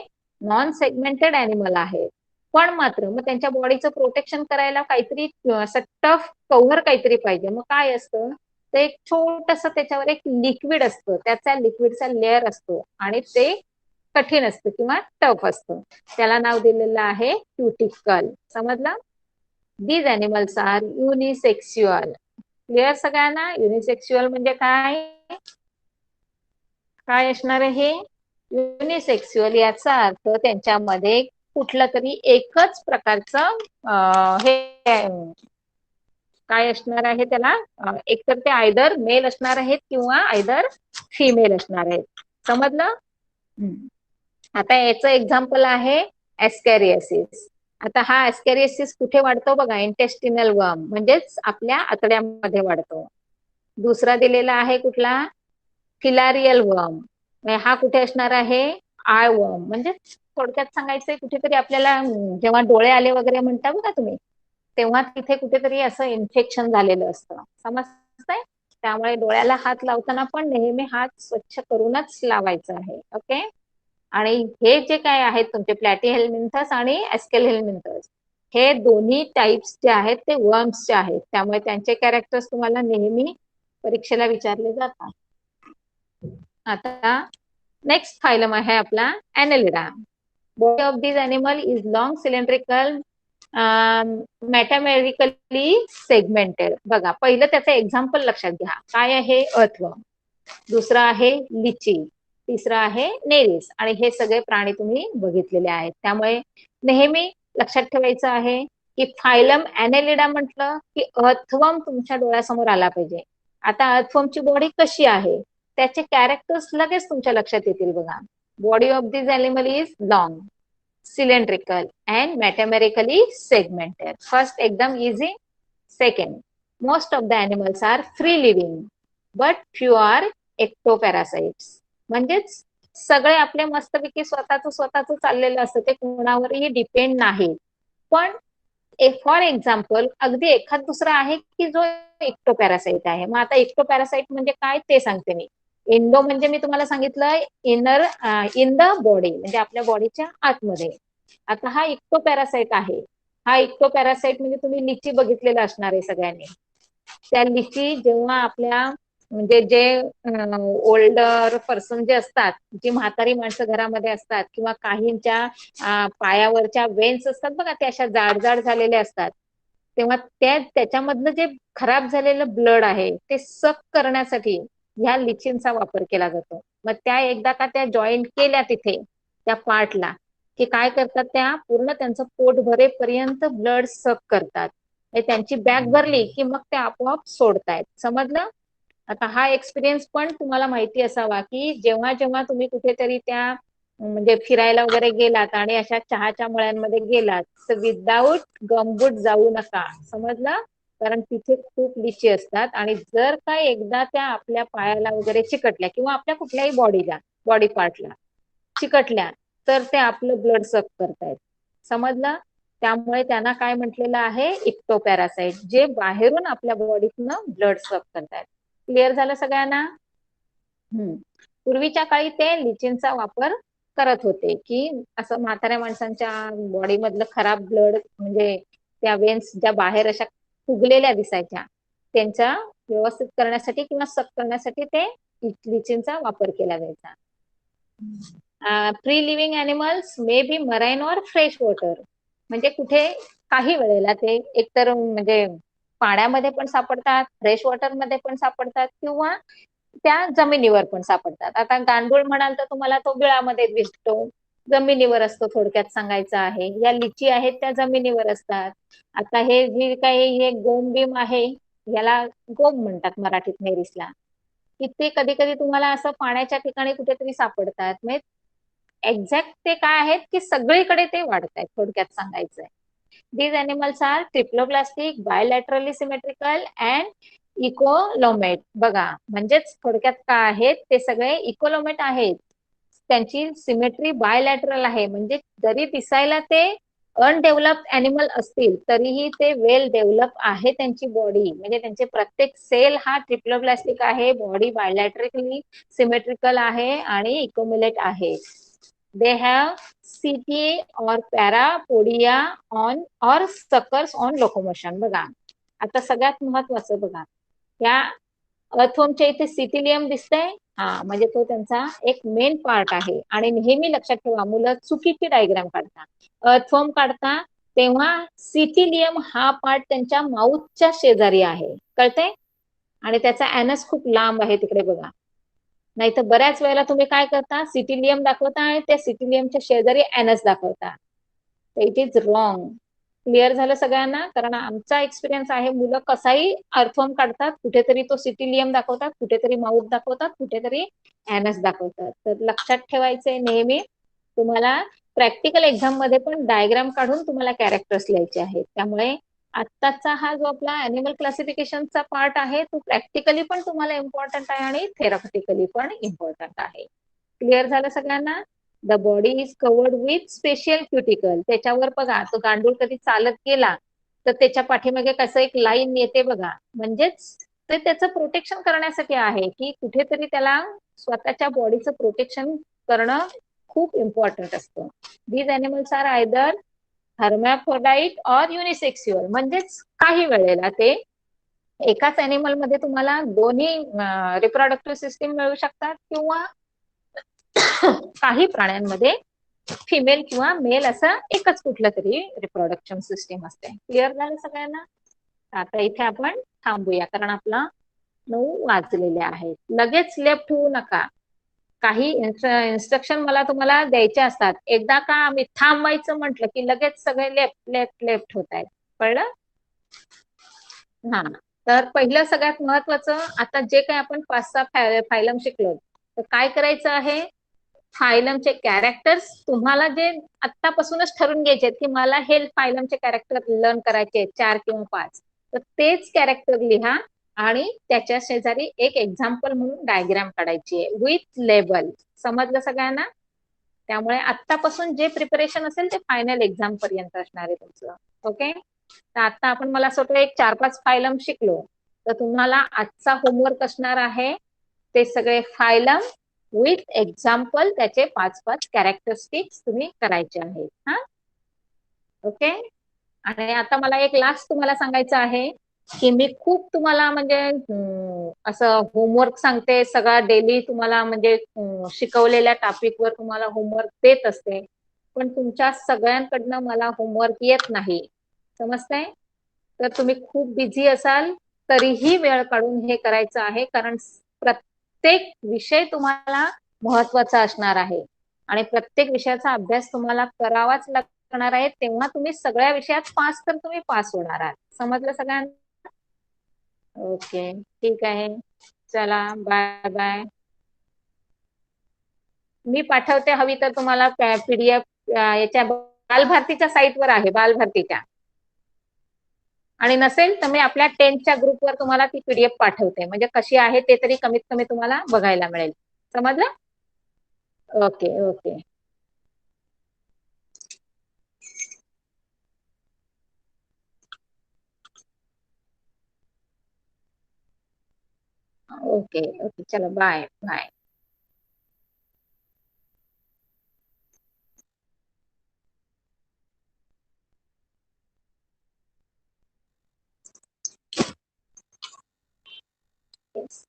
Speaker 1: नॉन सेगमेंटेड अॅनिमल आहे, पण मात्र मग त्यांच्या बॉडीचं प्रोटेक्शन करायला काहीतरी असं टफ कव्हर काहीतरी पाहिजे. मग काय असतं, ते एक छोटस त्याच्यावर एक लिक्विड असतं, त्याचा लिक्विडचा लेअर असतो आणि ते कठीण असतं किंवा टफ असतं. त्याला नाव दिलेलं आहे क्युटिकल. समजलं? These animals are unisexual. Clear सगळ्यांना? युनिसेक्स्युअल म्हणजे काय काय असणार आहे? युनिसेक्स्युअल याचा अर्थ त्यांच्यामध्ये कुठलं तरी एकच प्रकारचं हे काय असणार आहे त्याला, एकतर ते आयदर मेल असणार आहेत किंवा आयदर फिमेल असणार आहेत. समजलं? आता याचं एक्झाम्पल आहे ऍस्कॅरियासिस. आता हा ऍस्कॅरियासिस कुठे वाढतो बघा, इंटेस्टिनल वर्म म्हणजेच आपल्या आतड्यामध्ये वाढतो. दुसरा दिलेला आहे कुठला, फिलारियल वर्म. हा कुठे असणार आहे, आय वर्म. म्हणजे थोडक्यात सांगायचंय कुठेतरी आपल्याला जेव्हा डोळे आले वगैरे म्हणता बघा तुम्ही, तेव्हा तिथे कुठेतरी असं इन्फेक्शन झालेलं असतं. समजतंय? त्यामुळे डोळ्याला हात लावताना पण नेहमी हात स्वच्छ करूनच लावायचा आहे. ओके. आणि हे जे काय आहेत तुमचे प्लॅटीहेल्मिंथस आणि ऍस्केलहेल्मिंथस, हे दोन्ही टाइप्स जे आहेत ते वर्म्सचे आहेत. त्यामुळे त्यांचे कॅरेक्टर्स तुम्हाला नेहमी परीक्षेला विचारले जातात. आता नेक्स्ट फायलम आहे आपला Annelida. Body of this animal is long cylindrical metamerically segmented. बघा, पहिलं त्याचं एक्झाम्पल लक्षात घ्या. काय आहे, अर्थवर्म. दुसरं आहे लिची. तिसरं आहे नेरिस. आणि हे सगळे प्राणी तुम्ही बघितलेले आहेत. त्यामुळे नेहमी लक्षात ठेवायचं आहे की फायलम ऍनेलिडा म्हटलं की अर्थवर्म तुमच्या डोळ्यासमोर आला पाहिजे. आता अर्थवर्मची बॉडी कशी आहे, त्याचे कॅरेक्टर्स लगेच तुमच्या लक्षात येतील. बघा, body of this animal is long, cylindrical and metamerically segmented. First, एकदम easy. Second, most of the animals are free living, but few are ectoparasites. म्हणजेच सगळे आपले मस्तपैकी स्वतःच चाललेलं असतं, ते कोणावरही डिपेंड नाही. पण फॉर एक्झाम्पल अगदी एखाद दुसरा आहे की जो एक्टोपॅरासाइट आहे. मग आता एक्टोपॅरासाइट म्हणजे काय ते सांगते मी. इंडो म्हणजे मी तुम्हाला सांगितलं इनर इन द बॉडी, म्हणजे आपल्या बॉडीच्या आतमध्ये. आता हा इक्तो पॅरासाइट आहे. हा इक्तो पॅरासाइट म्हणजे तुम्ही लिची बघितलेलं असणार आहे सगळ्यांनी. त्या लिची जेव्हा आपल्या म्हणजे जे ओल्डर पर्सन जे असतात, जी म्हातारी माणसं घरामध्ये असतात, किंवा काहींच्या पायावरच्या वेन्स असतात बघा, त्या अशा जाड जाड झालेल्या असतात, तेव्हा त्याच्यामधलं जे खराब झालेलं ब्लड आहे ते सक करण्यासाठी ह्या लिचीनचा वापर केला जातो. मग त्या एकदा का त्या जॉईन केल्या तिथे त्या पार्टला, की काय करतात, त्या पूर्ण त्यांचं पोट भरेपर्यंत ब्लड सक करतात. त्यांची बॅग भरली की मग ते आपोआप सोडतायत. समजलं? आता हा एक्सपिरियन्स पण तुम्हाला माहिती असावा, की जेव्हा जेव्हा तुम्ही कुठेतरी त्या म्हणजे फिरायला वगैरे गेलात आणि अशा चहाच्या मळ्यांमध्ये गेलात, तर विदाऊट गमबूट जाऊ नका. समजलं? कारण तिथे खूप लिची असतात, आणि जर का एकदा त्या आपल्या पायाला वगैरे चिकटल्या किंवा आपल्या कुठल्याही बॉडी पार्टला चिकटल्या, तर ते आपलं ब्लड सक करतायत. समजलं? त्यामुळे त्यांना काय म्हटलेलं आहे, इक्टोपॅरासाइट, जे बाहेरून आपल्या बॉडीतनं ब्लड सक करतायत. क्लिअर झालं सगळ्यांना? पूर्वीच्या काळी ते लिचिनचा वापर करत होते, की असं म्हाताऱ्या माणसांच्या बॉडी मधलं खराब ब्लड, म्हणजे त्या वेन्स ज्या बाहेर अशा फुगलेल्या दिसायच्या, त्यांचा व्यवस्थित करण्यासाठी किंवा सक करण्यासाठी ते लिचिनचा वापर केला जायचा. Free living animals may be marine or fresh water, म्हणजे कुठे काही वेळेला ते एकतर म्हणजे पाण्यामध्ये पण सापडतात, फ्रेश वॉटर मध्ये पण सापडतात, किंवा त्या जमिनीवर पण सापडतात. आता गांडूळ म्हणाल तर तुम्हाला तो बिळामध्ये दिसतो, जमिनीवर असतो, थोडक्यात सांगायचं आहे. या लिची आहेत त्या जमिनीवर असतात. आता हे जे काही हे गोमबीम आहे, याला गोम म्हणतात मराठीत नेरिसला, की ते कधी कधी तुम्हाला असं पाण्याच्या ठिकाणी कुठेतरी सापडतात. म्हणजे एक्झॅक्ट ते काय आहेत, की सगळीकडे ते वाढत आहेत, थोडक्यात सांगायचंय. These animals are triploblastic, bilaterally symmetrical and इकोलोमेट. बघा, म्हणजेच थोडक्यात काय आहेत, ते सगळे इकोलोमेट आहेत. त्यांची सिमेट्री बायलॅटरल आहे, म्हणजे जरी दिसायला ते अनडेव्हलप्ड अॅनिमल असतील तरीही ते वेल डेव्हलप आहे. त्यांची बॉडी म्हणजे त्यांचे प्रत्येक सेल हा ट्रिप्लोब्लास्टिक आहे, बॉडी बायलॅटरली सिमेट्रिकल आहे आणि इकोमुलेट आहे. दे हॅव सीटी और पॅरापोडिया ऑन और सकर्स ऑन लोकोमोशन. बघा, आता सगळ्यात महत्वाचं बघा, या अर्थवर्मच्या इथे सिटिलियम दिसतंय, हा म्हणजे तो त्यांचा एक मेन पार्ट आहे. आणि नेहमी लक्षात ठेवा, मुलं चुकीची डायग्राम काढता, अर्थवर्म काढता तेव्हा सिटिलियम हा पार्ट त्यांच्या माउथच्या शेजारी आहे, कळते? आणि त्याचा ऍनस खूप लांब आहे तिकडे बघा. नाही तर बऱ्याच वेळेला तुम्ही काय करता, सिटिलियम दाखवता आणि त्या सिटिलियमच्या शेजारी ऍनस दाखवता. It is wrong. क्लिअर झालं सगळ्यांना? कारण आमचा एक्सपिरियन्स आहे, मुलं कसाही अर्थवर्म काढतात, कुठेतरी तो सिटिलियम दाखवतात, कुठेतरी माउथ दाखवतात, कुठेतरी ऍनस दाखवतात. तर लक्षात ठेवायचंय नेहमी, तुम्हाला प्रॅक्टिकल एक्झाम मध्ये पण डायग्राम काढून तुम्हाला कॅरेक्टर्स लिहायचे आहेत. त्यामुळे आत्ताचा हा जो आपला अॅनिमल क्लासिफिकेशनचा पार्ट आहे, तो प्रॅक्टिकली पण तुम्हाला इम्पॉर्टंट आहे आणि थेरॉटिकली पण इम्पॉर्टंट आहे. क्लिअर झालं सगळ्यांना? The body is covered with special cuticle. त्याच्यावर बघा, तो गांडूळ कधी चालत गेला तर त्याच्या पाठीमागे कसं एक लाईन येते बघा, म्हणजेच ते त्याचं प्रोटेक्शन करण्यासाठी आहे, की कुठेतरी त्याला स्वतःच्या बॉडीचं प्रोटेक्शन करणं खूप इम्पॉर्टंट असतं. These animals are either hermaphrodite or unisexual, म्हणजेच काही वेळेला ते एकाच अॅनिमल मध्ये तुम्हाला दोन्ही रिप्रोडक्टिव्ह सिस्टीम मिळू शकतात, किंवा काही प्राण्यांमध्ये फिमेल किंवा मेल असं एकच कुठलं तरी रिप्रोडक्शन सिस्टीम असते. क्लिअर झालं सगळ्यांना? आता इथे आपण थांबूया, कारण आपला 9 वाजलेले आहेत. लगेच लेफ्ट होऊ नका. काही इन्स्ट्रक्शन मला तुम्हाला द्यायचे असतात. एकदा का आम्ही थांबायचं म्हटलं की लगेच सगळे लेफ्ट लेफ्ट लेफ्ट होत आहेत. कळलं? हा, तर पहिलं सगळ्यात महत्वाचं, आता जे काही आपण 5-6 फायलम शिकलो, तर काय करायचं आहे, फायलमचे कॅरेक्टर्स तुम्हाला जे आत्तापासूनच ठरून घ्यायचे की मला हे फायलमचे कॅरेक्टर लर्न करायचे 4 किंवा 5, तर तेच कॅरेक्टर लिहा आणि त्याच्या शेजारी एक एक्झाम्पल म्हणून डायग्राम काढायची आहे विथ लेबल. समजलं सगळ्यांना? त्यामुळे आत्तापासून जे प्रिपरेशन असेल ते फायनल एक्झाम पर्यंत असणार आहे तुमचं. ओके, तर आता आपण मला असं वाटतं एक 4-5 फायलम शिकलो, तर तुम्हाला आजचा होमवर्क असणार आहे ते सगळे फायलम विथ एक्झाम्पल त्याचे 5-5 कॅरेक्टरिस्टिक्स तुम्ही करायचे आहेत. हा, ओके. आणि आता मला एक लास्ट तुम्हाला सांगायचं आहे की मी खूप तुम्हाला म्हणजे असं होमवर्क सांगते, सगळा डेली तुम्हाला म्हणजे शिकवलेल्या टॉपिकवर तुम्हाला होमवर्क देत असते, पण तुमच्या सगळ्यांकडनं मला होमवर्क येत नाही, समजतंय? तर तुम्ही खूप बिझी असाल तरीही वेळ काढून हे करायचं आहे, कारण प्रत्येक विषय तुम्हाला महत्वाचा असणार आहे आणि प्रत्येक विषयाचा अभ्यास तुम्हाला करावाच लागणार आहे, तेव्हा तुम्ही सगळ्या विषयात पास तर तुम्ही पास होणार आहात. समजलं सगळ्यांना? ओके, ठीक आहे. चला, बाय बाय. मी पाठवते, हवी तर तुम्हाला पीडीएफ याच्या बालभारतीच्या साईटवर आहे, बालभारतीच्या. आणि नसेल तर मी आपल्या 10च्या ग्रुपवर तुम्हाला ती पीडीएफ पाठवते, म्हणजे कशी आहे ते तरी कमीत कमी तुम्हाला बघायला मिळेल. समजलं? ओके ओके ओके ओके, चलो बाय बाय. Yes.